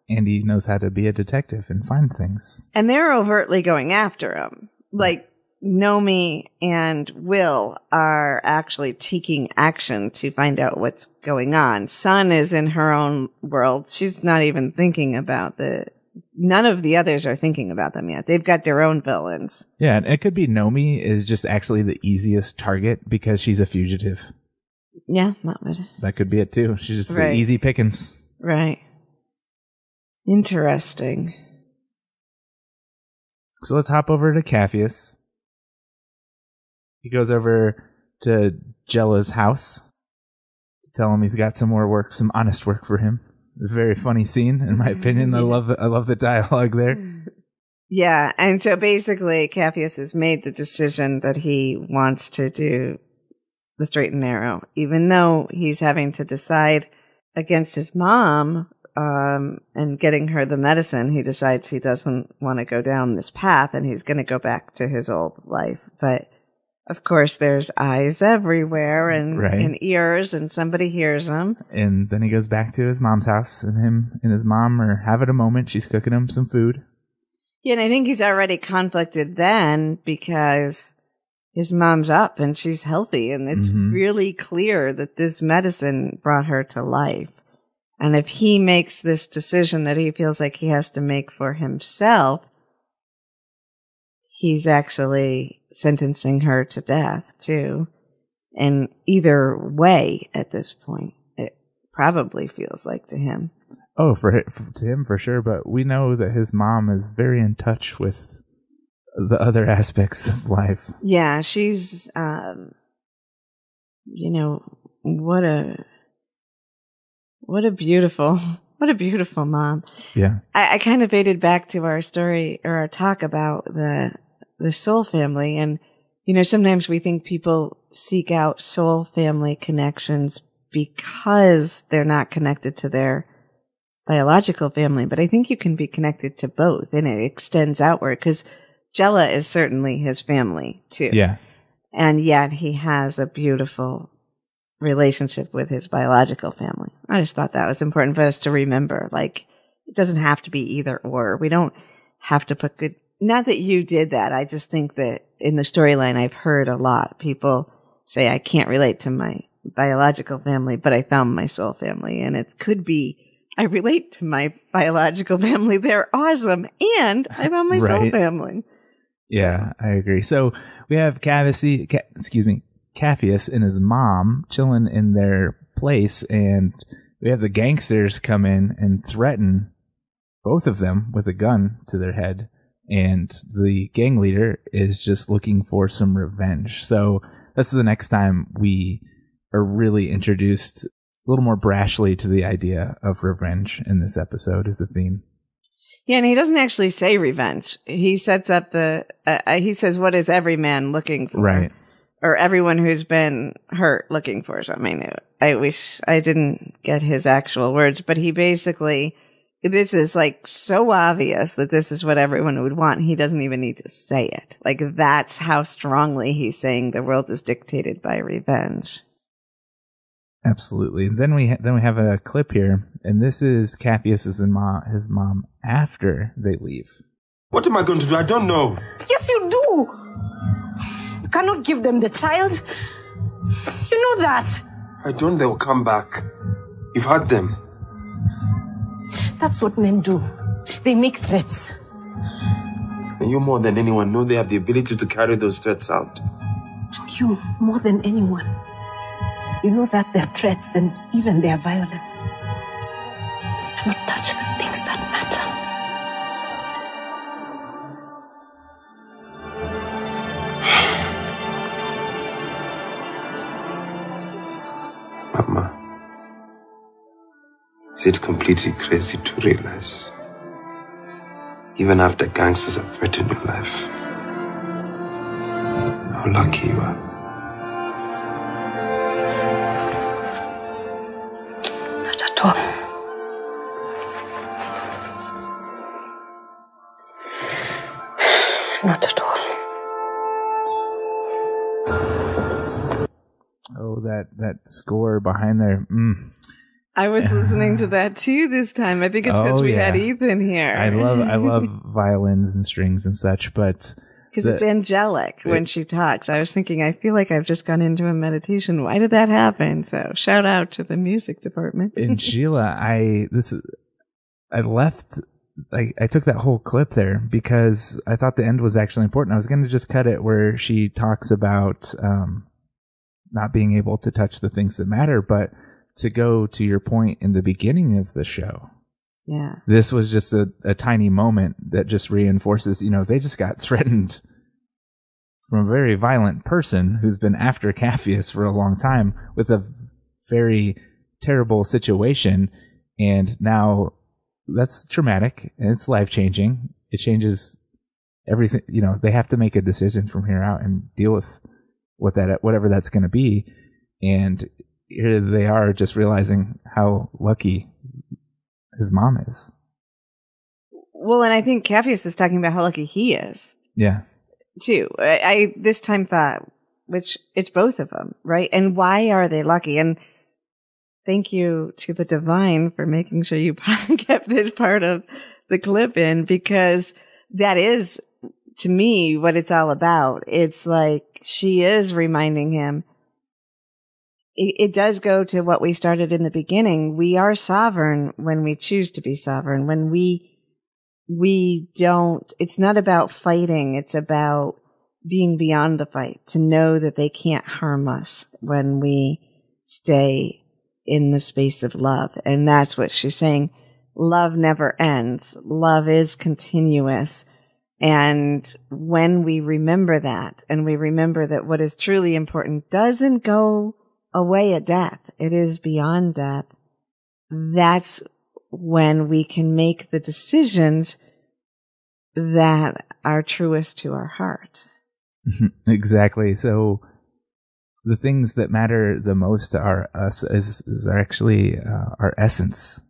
And he knows how to be a detective and find things. And they're overtly going after him. Like, Nomi and Will are actually taking action to find out what's going on. Sun is in her own world. She's not even thinking about none of the others are thinking about them yet. They've got their own villains. Yeah, and it could be Nomi is just actually the easiest target because she's a fugitive. Yeah, that could be it too. She's just the easy pickings. Right. Interesting. So let's hop over to Capheus. He goes over to Jella's house to tell him he's got some more work, some honest work for him. It's a very funny scene, in my opinion. I love the dialogue there. Yeah, and so basically Capheus has made the decision that he wants to do the straight and narrow, even though he's having to decide against his mom and getting her the medicine. He decides he doesn't want to go down this path and he's going to go back to his old life. But of course, there's eyes everywhere and ears, and somebody hears him. And then he goes back to his mom's house, and him and his mom are having a moment. She's cooking him some food. Yeah, and I think he's already conflicted then because his mom's up and she's healthy, and it's really clear that this medicine brought her to life. And if he makes this decision that he feels like he has to make for himself, he's actually sentencing her to death, too. And either way, at this point, it probably feels like to him. Oh, to him for sure, but we know that his mom is very in touch with the other aspects of life. Yeah, she's, what a beautiful mom. Yeah. I kind of faded back to our story or our talk about the soul family. And, sometimes we think people seek out soul family connections because they're not connected to their biological family. But I think you can be connected to both, and it extends outward because Jella is certainly his family too. Yeah. And yet he has a beautiful relationship with his biological family. I just thought that was important for us to remember. Like, it doesn't have to be either or. We don't have to put good, not that you did that. I just think that in the storyline, I've heard a lot. People say, I can't relate to my biological family, but I found my soul family. And it could be, I relate to my biological family. They're awesome. And I found my soul family. Yeah, I agree. So we have Capheus and his mom chilling in their place, and we have the gangsters come in and threaten both of them with a gun to their head, and the gang leader is just looking for some revenge. So that's the next time we are really introduced a little more brashly to the idea of revenge in this episode as a theme. Yeah, and he doesn't actually say revenge. He sets up he says, what is every man looking for? Right. Or everyone who's been hurt looking for something. I wish I didn't get his actual words, but he basically, this is like so obvious that this is what everyone would want. He doesn't even need to say it. Like, that's how strongly he's saying the world is dictated by revenge. Absolutely. Then we have a clip here, and this is Capheus's and his mom after they leave. What am I going to do? I don't know. Yes, you do. You cannot give them the child. You know that. If I don't, they will come back. You've had them. That's what men do. They make threats. And you more than anyone know they have the ability to carry those threats out. And you more than anyone. You know that their threats and even their violence cannot touch the things that matter. Mama, is it completely crazy to realize, even after gangsters have threatened your life, how lucky you are? Not at all. Not at all. Oh, that score behind there. I was listening to that too this time. I think it's because we had Ethan here. I love violins and strings and such, but because it's angelic when she talks. I was thinking, I feel like I've just gone into a meditation. Why did that happen? So shout out to the music department. And Sheila, I took that whole clip there because I thought the end was actually important. I was going to just cut it where she talks about not being able to touch the things that matter, but to go to your point in the beginning of the show. Yeah. This was just a tiny moment that just reinforces, they just got threatened from a very violent person who's been after Capheus for a long time with a very terrible situation. And now that's traumatic and it's life-changing. It changes everything. They have to make a decision from here out and deal with whatever that's going to be. And here they are just realizing how lucky his mom is. Well, and I think Capheus is talking about how lucky he is. Yeah. Too. I this time thought, which it's both of them, right? And why are they lucky? And thank you to the divine for making sure you kept this part of the clip in, because that is, to me, what it's all about. It's like she is reminding him. It does go to what we started in the beginning. We are sovereign when we choose to be sovereign. When we don't, it's not about fighting. It's about being beyond the fight, to know that they can't harm us when we stay in the space of love. And that's what she's saying. Love never ends. Love is continuous. And when we remember that, and we remember that what is truly important doesn't go away at death, it is beyond death, that's when we can make the decisions that are truest to our heart. Exactly. So the things that matter the most are us is actually our essence,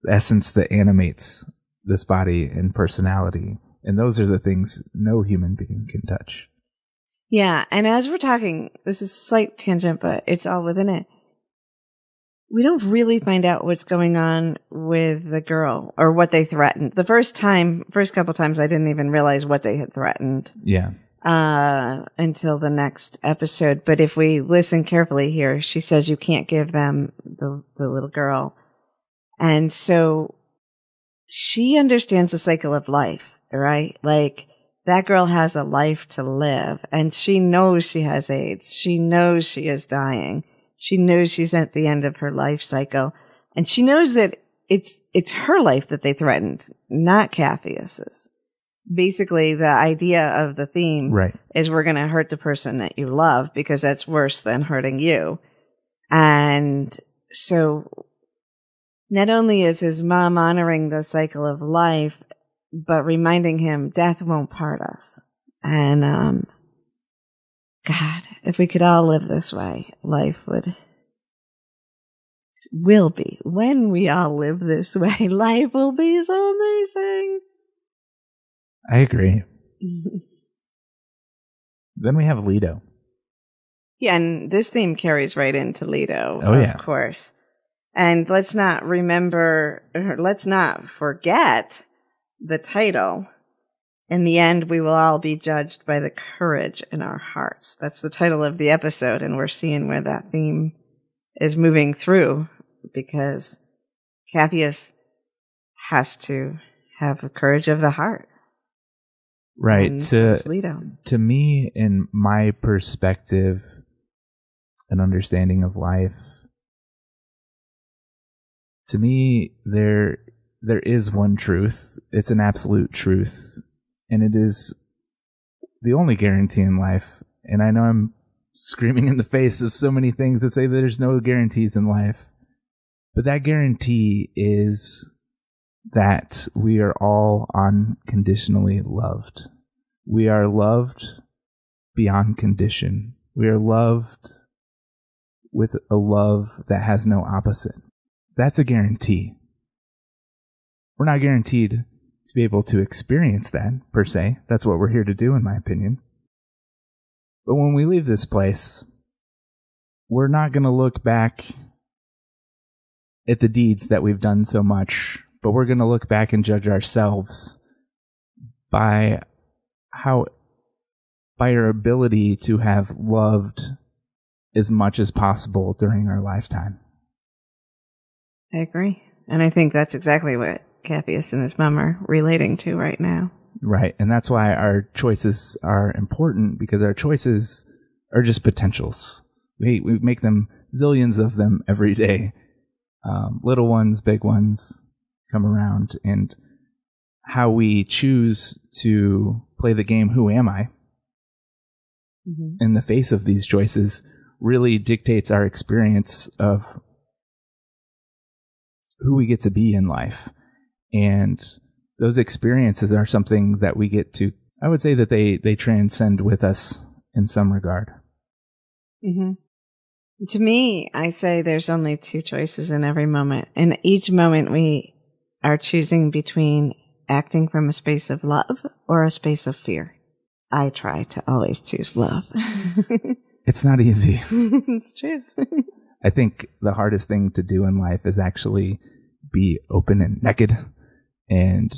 the essence that animates this body and personality. And those are the things no human being can touch. Yeah. And as we're talking, this is a slight tangent, but it's all within it. we don't really find out what's going on with the girl or what they threatened. The first couple times, I didn't even realize what they had threatened. Yeah. Until the next episode. But if we listen carefully here, she says you can't give them the little girl. And so she understands the cycle of life, right? Like, that girl has a life to live, and she knows she has AIDS. She knows she is dying. She knows she's at the end of her life cycle, and she knows that it's her life that they threatened, not Capheus's. Basically, the idea of the theme is we're going to hurt the person that you love because that's worse than hurting you. And so not only is his mom honoring the cycle of life, but reminding him death won't part us. And, God, if we could all live this way, life will be. When we all live this way, life will be so amazing. I agree. Then we have Leto. Yeah, and this theme carries right into Leto, of course. And let's not forget the title. In the end, we will all be judged by the courage in our hearts. That's the title of the episode, and we're seeing where that theme is moving through, because Capheus has to have the courage of the heart. Right. To me, in my perspective and understanding of life, to me, there is one truth. It's an absolute truth. And it is the only guarantee in life. And I know I'm screaming in the face of so many things that say that there's no guarantees in life. But that guarantee is that we are all unconditionally loved. We are loved beyond condition. We are loved with a love that has no opposite. That's a guarantee. We're not guaranteed to be able to experience that, per se. That's what we're here to do, in my opinion. But when we leave this place, we're not going to look back at the deeds that we've done so much, but we're going to look back and judge ourselves by our ability to have loved as much as possible during our lifetime. I agree. And I think that's exactly what Capheus and his mom are relating to right now. Right. And that's why our choices are important, because our choices are just potentials. We make them, zillions of them every day. Little ones, big ones come around, and how we choose to play the game, who am I, in the face of these choices really dictates our experience of who we get to be in life. And those experiences are something that we get to, I would say that they transcend with us in some regard. Mm-hmm. To me, I say there's only two choices in every moment. In each moment, we are choosing between acting from a space of love or a space of fear. I try to always choose love. It's not easy. It's true. I think the hardest thing to do in life is actually be open and naked and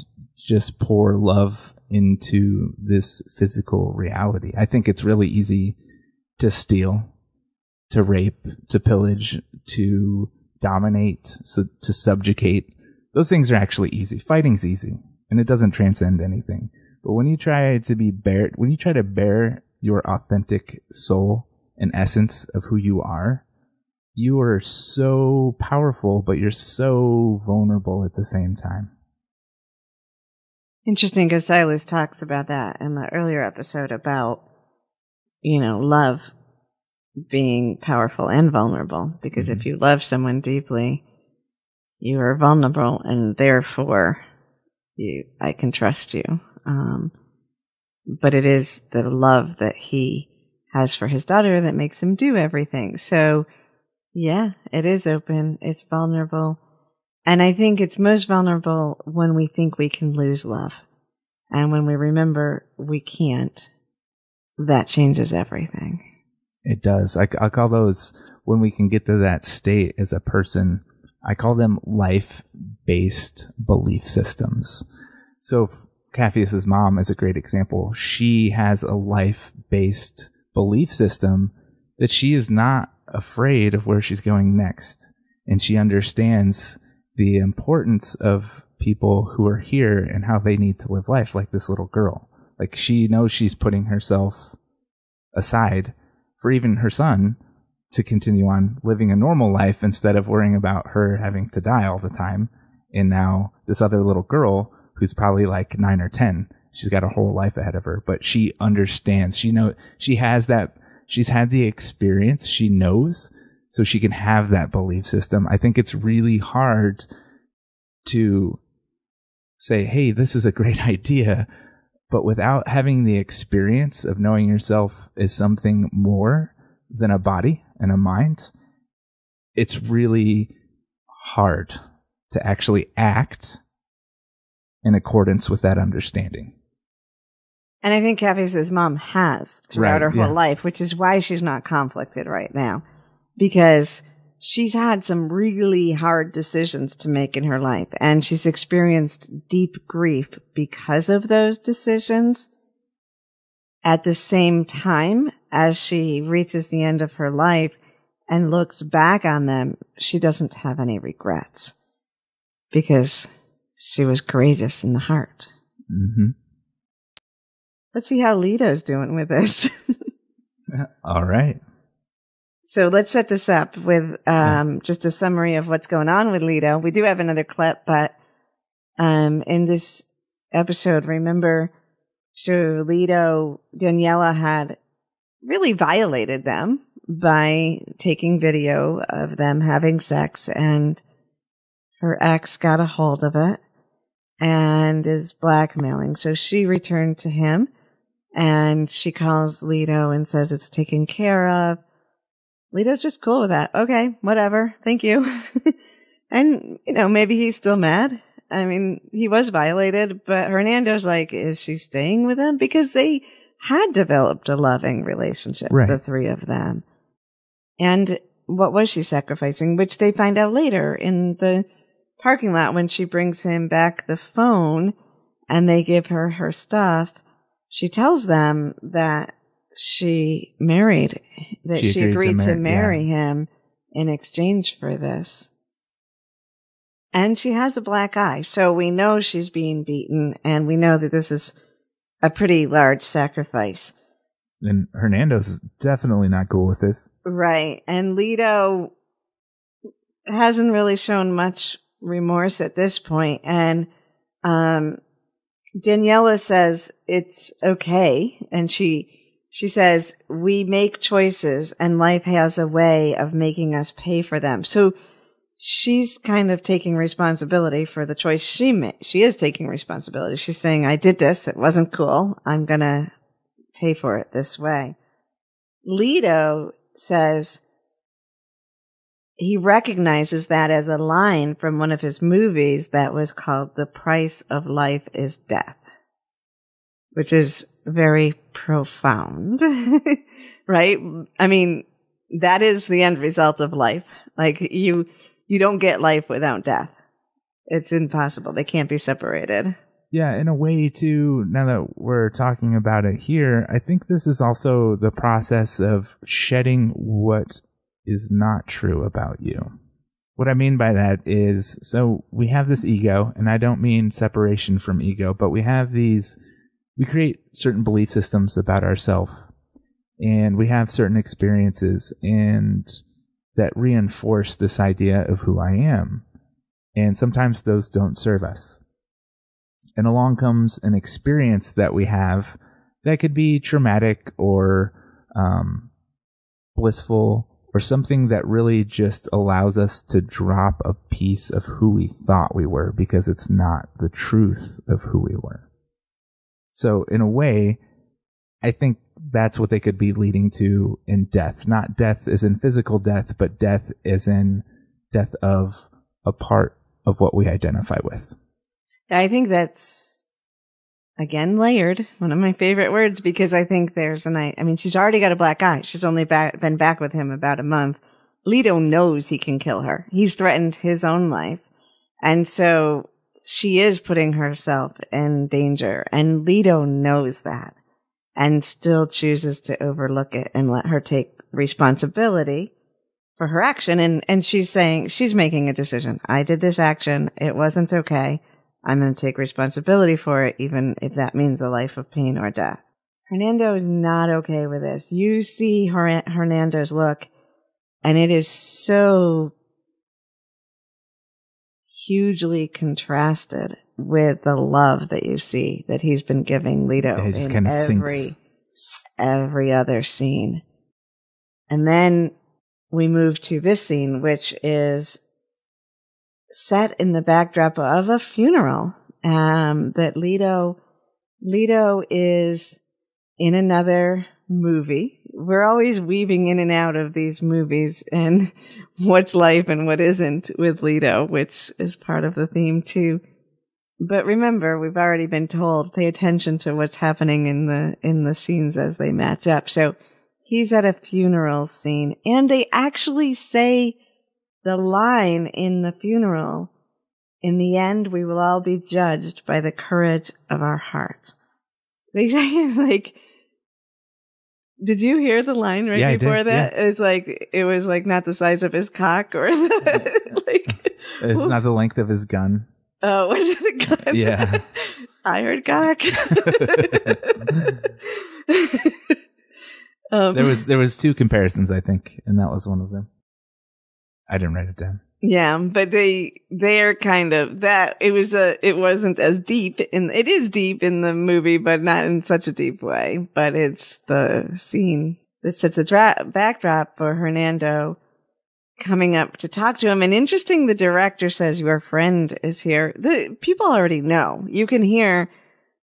just pour love into this physical reality. I think it's really easy to steal, to rape, to pillage, to dominate, to subjugate. Those things are actually easy. Fighting's easy, and it doesn't transcend anything. But when you try to bear your authentic soul and essence of who you are so powerful, but you're so vulnerable at the same time. Interesting, because Silas talks about that in the earlier episode about, love being powerful and vulnerable. Because if you love someone deeply, you are vulnerable, and therefore I can trust you. But it is the love that he has for his daughter that makes him do everything. So, yeah, it is open. It's vulnerable. And I think it's most vulnerable when we think we can lose love. And when we remember we can't, that changes everything. It does. I call those, when we can get to that state as a person, I call them life-based belief systems. So Capheus's mom is a great example. She has a life-based belief system that she is not afraid of where she's going next. And she understands the importance of people who are here and how they need to live life, like this little girl. Like, she knows she's putting herself aside for even her son to continue on living a normal life instead of worrying about her having to die all the time. And now this other little girl who's probably like 9 or 10, she's got a whole life ahead of her, but she understands. She has that. She's had the experience. She knows, so she can have that belief system. I think it's really hard to say, hey, this is a great idea, but without having the experience of knowing yourself as something more than a body and a mind, it's really hard to actually act in accordance with that understanding. And I think Capheus's mom has throughout her whole life, which is why she's not conflicted right now, because she's had some really hard decisions to make in her life, and she's experienced deep grief because of those decisions. At the same time, as she reaches the end of her life and looks back on them, she doesn't have any regrets because she was courageous in the heart. Mm-hmm. Let's see how Leto's doing with this. All right. So let's set this up with just a summary of what's going on with Leto. We do have another clip, but in this episode, remember, so Leto, Daniela had really violated them by taking video of them having sex, and her ex got a hold of it and is blackmailing. So she returned to him, and she calls Leto and says it's taken care of. Leto's just cool with that. Okay, whatever. Thank you. And, maybe he's still mad. I mean, he was violated, but Hernando's like, is she staying with him? Because they had developed a loving relationship, right, the three of them. And what was she sacrificing? Which they find out later in the parking lot when she brings him back the phone and they give her her stuff. She tells them that she agreed to marry him in exchange for this. And she has a black eye, so we know she's being beaten, and we know that this is a pretty large sacrifice. And Hernando's definitely not cool with this. Right. And Leto hasn't really shown much remorse at this point. And Daniela says it's okay. And she says, we make choices and life has a way of making us pay for them. So she's kind of taking responsibility for the choice she made. She is taking responsibility. She's saying, I did this. It wasn't cool. I'm going to pay for it this way. Leto says he recognizes that as a line from one of his movies that was called The Price of Life is Death, which is very profound, right? I mean, that is the end result of life. Like, you don't get life without death. It's impossible. They can't be separated. Yeah, in a way, too, now that we're talking about it here, I think this is also the process of shedding what is not true about you. What I mean by that is, so we have this ego, and I don't mean separation from ego, but we create certain belief systems about ourselves, and we have certain experiences and that reinforce this idea of who I am. And sometimes those don't serve us. And along comes an experience that we have that could be traumatic or blissful, or something that really just allows us to drop a piece of who we thought we were because it's not the truth of who we were. So in a way, I think that's what they could be leading to in death. Not death as in physical death, but death as in death of a part of what we identify with. I think that's again, layered, one of my favorite words, because I think there's she's already got a black eye. She's only been back with him about a month. Leto knows he can kill her. He's threatened his own life. And so she is putting herself in danger. And Leto knows that and still chooses to overlook it and let her take responsibility for her action. And she's saying, she's making a decision. I did this action. It wasn't okay. I'm going to take responsibility for it, even if that means a life of pain or death. Hernando is not okay with this. You see Hernando's look, and it is so hugely contrasted with the love that you see that he's been giving Leto in every other scene. And then we move to this scene, which is set in the backdrop of a funeral, that Leto is in another movie. We're always weaving in and out of these movies and what's life and what isn't with Leto, which is part of the theme too. But remember, we've already been told, pay attention to what's happening in the scenes as they match up. So he's at a funeral scene, and they actually say the line in the funeral, in the end, we will all be judged by the courage of our hearts. They say it like, did you hear the line before that? Yeah. It's like, it was like not the size of his cock or like. It's not the length of his gun. Oh, was it a gun? Yeah. I heard cock. There was two comparisons, I think, and that was one of them. I didn't write it down. Yeah, but they're kind of that. It wasn't as deep it is deep in the movie, but not in such a deep way. But it's the scene that sets a backdrop for Hernando coming up to talk to him. And interesting, the director says your friend is here. The people already know. You can hear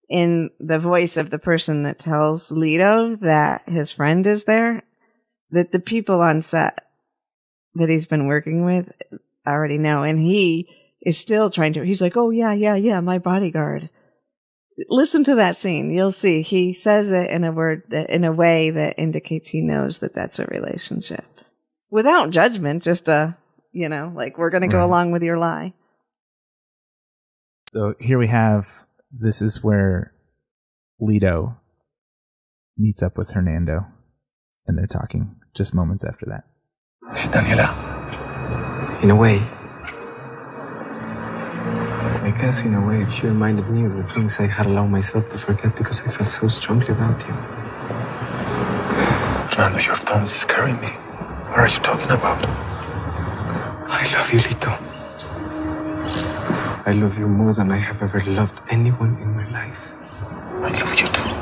in the voice of the person that tells Leto that his friend is there, that the people on set that he's been working with already know. And he is still he's like, oh yeah, my bodyguard. Listen to that scene. You'll see. He says it in a way that indicates he knows that that's a relationship. Without judgment, just like, we're going to go along with your lie. So here we have, this is where Leto meets up with Hernando, and they're talking just moments after that. See, Daniela, in a way, I guess in a way, she reminded me of the things I had allowed myself to forget because I felt so strongly about you. Fernando, your tone is scaring me. What are you talking about? I love you, Lito. I love you more than I have ever loved anyone in my life. I love you too.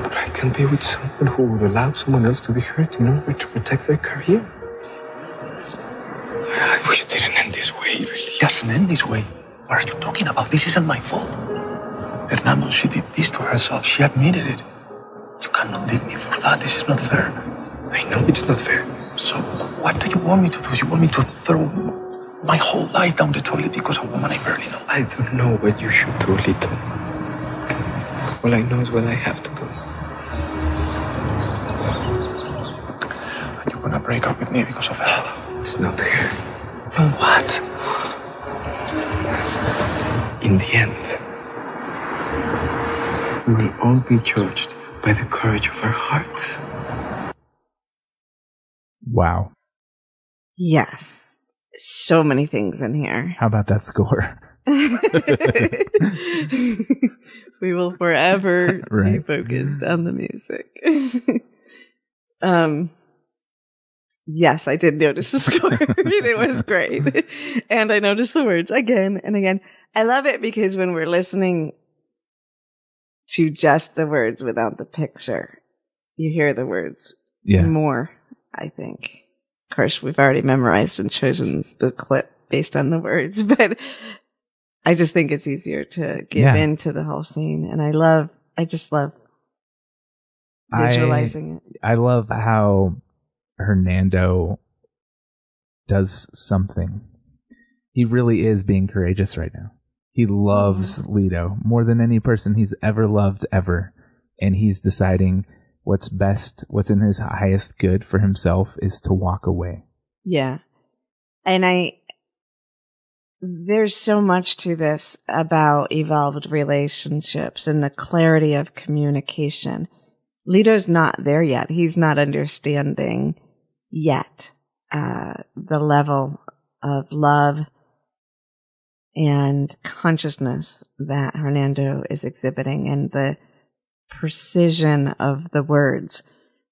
But I can't be with someone who would allow someone else to be hurt in order to protect their career. I wish it didn't end this way, really. It doesn't end this way. What are you talking about? This isn't my fault. Fernando, she did this to herself. She admitted it. You cannot leave me for that. This is not fair. I know it's not fair. So, what do you want me to do? You want me to throw my whole life down the toilet because of a woman I barely know? I don't know what you should do, Lito. All I know is what I have to do. And you're gonna break up with me because of her? It's not here. Then what? In the end, we will all be judged by the courage of our hearts. Wow. Yes. So many things in here. How about that score? We will forever be focused on the music. Yes, I did notice the score. It was great. And I noticed the words again and again. I love it because when we're listening to just the words without the picture, you hear the words more, I think. Of course, we've already memorized and chosen the clip based on the words, but I just think it's easier to give into the whole scene. And I just love visualizing it. I love how Hernando does something. He really is being courageous right now. He loves Leto more than any person he's ever loved ever. And he's deciding what's best, what's in his highest good for himself is to walk away. Yeah. And there's so much to this about evolved relationships and the clarity of communication. Leto's not there yet. He's not understanding yet the level of love and consciousness that Hernando is exhibiting, and the precision of the words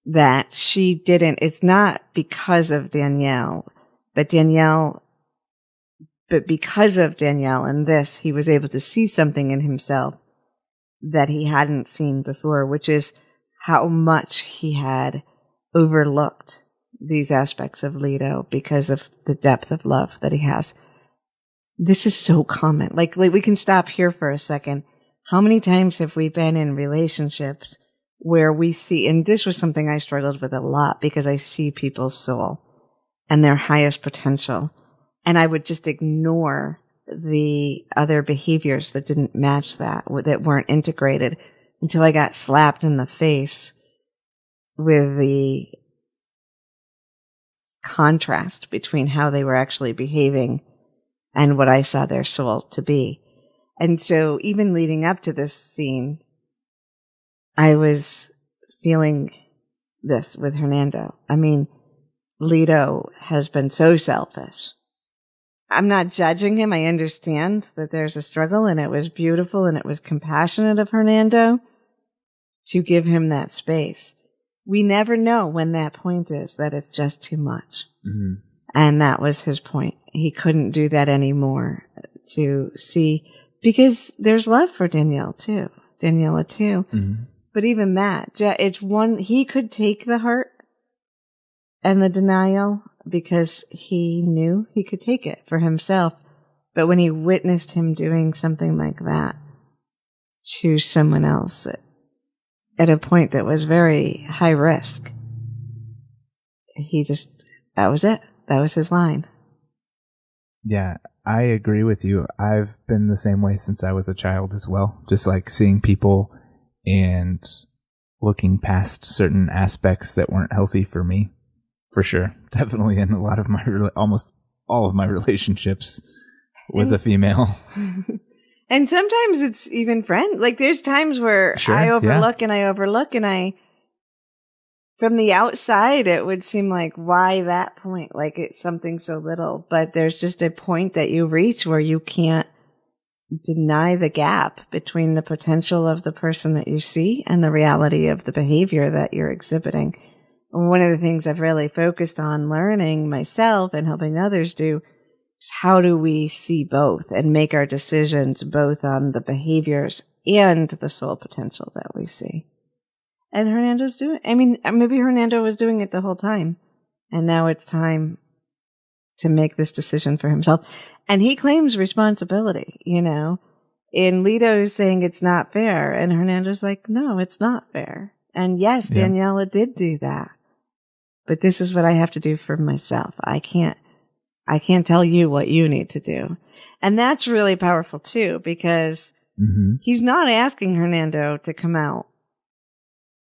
that she didn't. It's not because of Danielle, but because of Danielle and this, he was able to see something in himself that he hadn't seen before, which is how much he had overlooked these aspects of Leto because of the depth of love that he has. This is so common. Like we can stop here for a second. How many times have we been in relationships where we see, and this was something I struggled with a lot because I see people's soul and their highest potential, and I would just ignore the other behaviors that didn't match that weren't integrated until I got slapped in the face with the contrast between how they were actually behaving and what I saw their soul to be. And so even leading up to this scene, I was feeling this with Hernando. I mean, Leto has been so selfish. I'm not judging him. I understand that there's a struggle, and it was beautiful and it was compassionate of Hernando to give him that space. We never know when that point is that it's just too much. Mm-hmm. And that was his point. He couldn't do that anymore to see, because there's love for Daniela too. Mm-hmm. But even that, it's one, he could take the hurt and the denial because he knew he could take it for himself. But when he witnessed him doing something like that to someone else at a point that was very high risk, that was it. That was his line. Yeah, I agree with you. I've been the same way since I was a child as well. Just like seeing people and looking past certain aspects that weren't healthy for me. For sure. Definitely in a lot of my, almost all of my relationships with a female. And sometimes it's even friends. Like there's times where I overlook and I, from the outside, it would seem like, why that point? Like it's something so little, but there's just a point that you reach where you can't deny the gap between the potential of the person that you see and the reality of the behavior that you're exhibiting. And one of the things I've really focused on learning myself and helping others do is how do we see both and make our decisions both on the behaviors and the soul potential that we see. And Hernando's maybe Hernando was doing it the whole time. And now it's time to make this decision for himself. And he claims responsibility, And Leto is saying it's not fair. And Hernando's like, no, it's not fair. And yes, Daniela did do that. But this is what I have to do for myself. I can't tell you what you need to do. And that's really powerful too, because he's not asking Hernando to come out.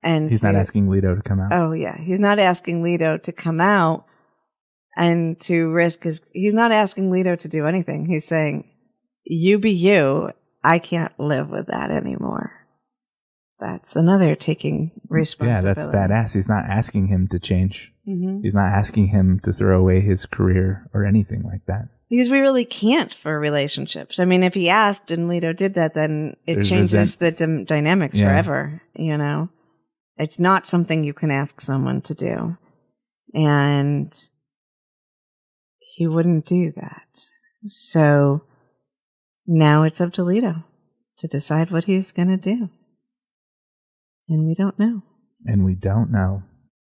And he's not asking Leto to come out. Oh, yeah. He's not asking Leto to come out and to risk he's not asking Leto to do anything. He's saying, you be you. I can't live with that anymore. That's another taking responsibility. Yeah, that's badass. He's not asking him to change. Mm-hmm. He's not asking him to throw away his career or anything like that. Because we really can't for relationships. I mean, if he asked and Leto did that, then it changes the dynamics forever, It's not something you can ask someone to do. And he wouldn't do that. So now it's up to Leto to decide what he's going to do. And we don't know.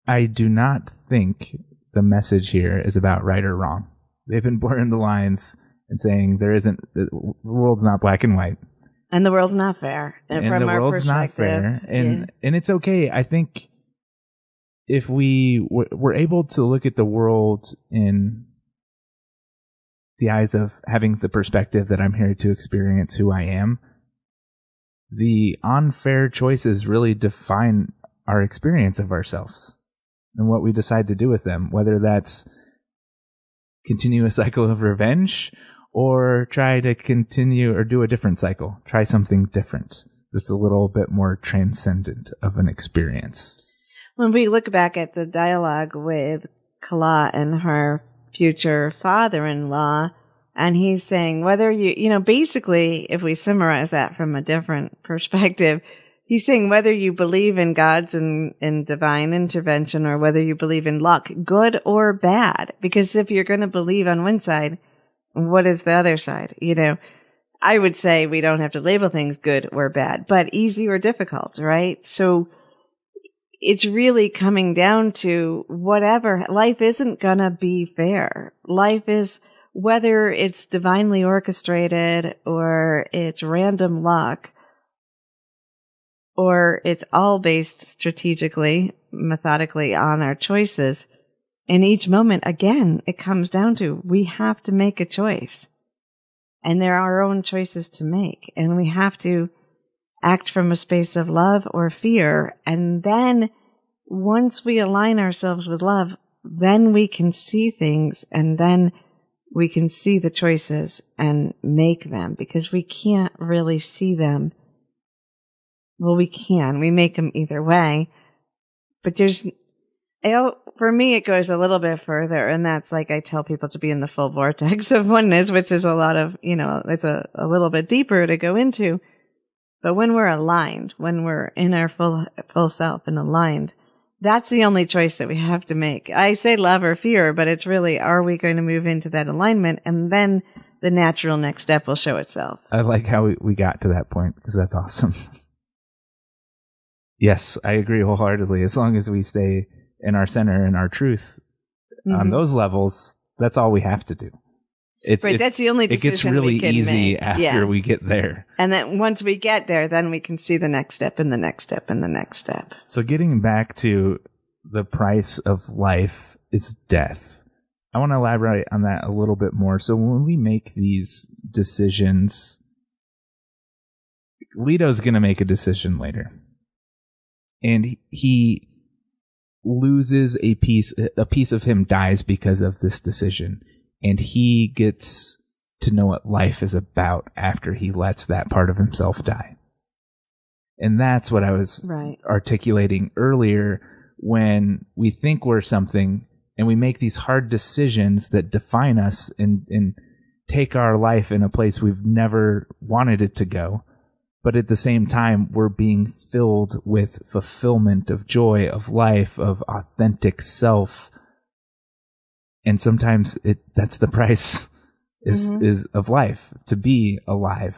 I do not think the message here is about right or wrong. They've been blurring the lines and saying the world's not black and white. And the world's not fair. And from the our world's not fair. And it's okay. I think if we're able to look at the world in the eyes of having the perspective that I'm here to experience who I am, the unfair choices really define our experience of ourselves and what we decide to do with them, whether that's continue a cycle of revenge or try to continue or do a different cycle, try something different that's a little bit more transcendent of an experience. When we look back at the dialogue with Kala and her future father-in-law, and he's saying whether basically, if we summarize that from a different perspective, he's saying whether you believe in God's and divine intervention or whether you believe in luck, good or bad. Because if you're going to believe on one side, what is the other side? I would say we don't have to label things good or bad, but easy or difficult, right? So it's really coming down to whatever. Life isn't going to be fair. Life is, whether it's divinely orchestrated or it's random luck or it's all based strategically, methodically on our choices. In each moment, again, it comes down to we have to make a choice. And there are our own choices to make. And we have to act from a space of love or fear. And then once we align ourselves with love, then we can see things and then we can see the choices and make them, because we can't really see them. Well, we can. We make them either way. But for me, it goes a little bit further, and that's like I tell people to be in the full vortex of oneness, which is a lot of, it's a little bit deeper to go into. But when we're aligned, when we're in our full self and aligned, that's the only choice that we have to make. I say love or fear, but it's really, are we going to move into that alignment? And then the natural next step will show itself. I like how we got to that point, because that's awesome. Yes, I agree wholeheartedly. As long as we stay in our center and our truth on those levels, that's all we have to do. That's the only decision. It gets really we can easy make. after we get there. And then once we get there, then we can see the next step and the next step and the next step. So getting back to the price of life is death. I want to elaborate on that a little bit more. So when we make these decisions, Leto's going to make a decision later. And he loses a piece of him dies because of this decision. And he gets to know what life is about after he lets that part of himself die. And that's what I was articulating earlier, when we think we're something and we make these hard decisions that define us and take our life in a place we've never wanted it to go. But at the same time, we're being filled with fulfillment of joy, of life, of authentic self. And sometimes that's the price is of life, to be alive,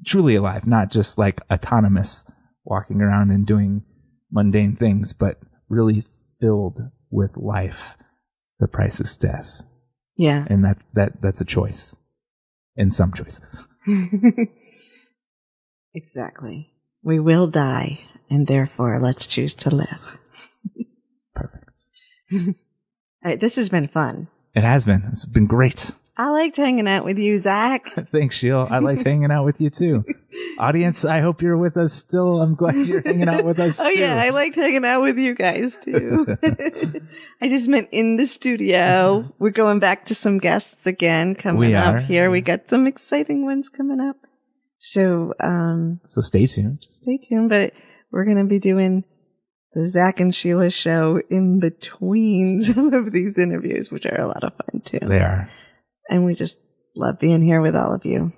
truly alive, not just like autonomous, walking around and doing mundane things, but really filled with life. The price is death. Yeah. And that's a choice in some choices. Exactly. We will die, and therefore let's choose to live. Perfect. All right, this has been fun. It has been. It's been great. I liked hanging out with you, Zac. Thanks, Sheila. I liked hanging out with you too. Audience, I hope you're with us still. I'm glad you're hanging out with us too. Oh yeah, I liked hanging out with you guys too. I just meant in the studio. We're going back to some guests again coming up here. We got some exciting ones coming up. So stay tuned. Stay tuned, but we're going to be doing the Zac and Sheila show in between some of these interviews, which are a lot of fun too. They are. And we just love being here with all of you.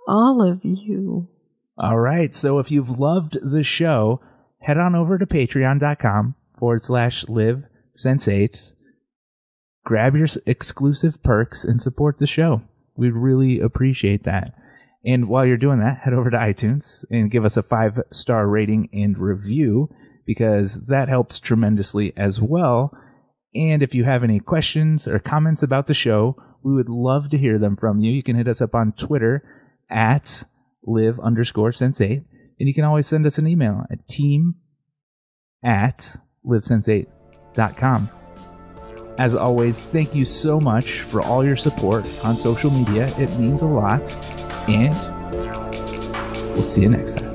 All of you. All right. So if you've loved the show, head on over to patreon.com/LiveSense8. Grab your exclusive perks and support the show. We'd really appreciate that. And while you're doing that, head over to iTunes and give us a 5-star rating and review, because that helps tremendously as well. And if you have any questions or comments about the show, we would love to hear them from you. You can hit us up on Twitter at live_sense8. And you can always send us an email at team@livesense8.com. As always, thank you so much for all your support on social media. It means a lot. And we'll see you next time.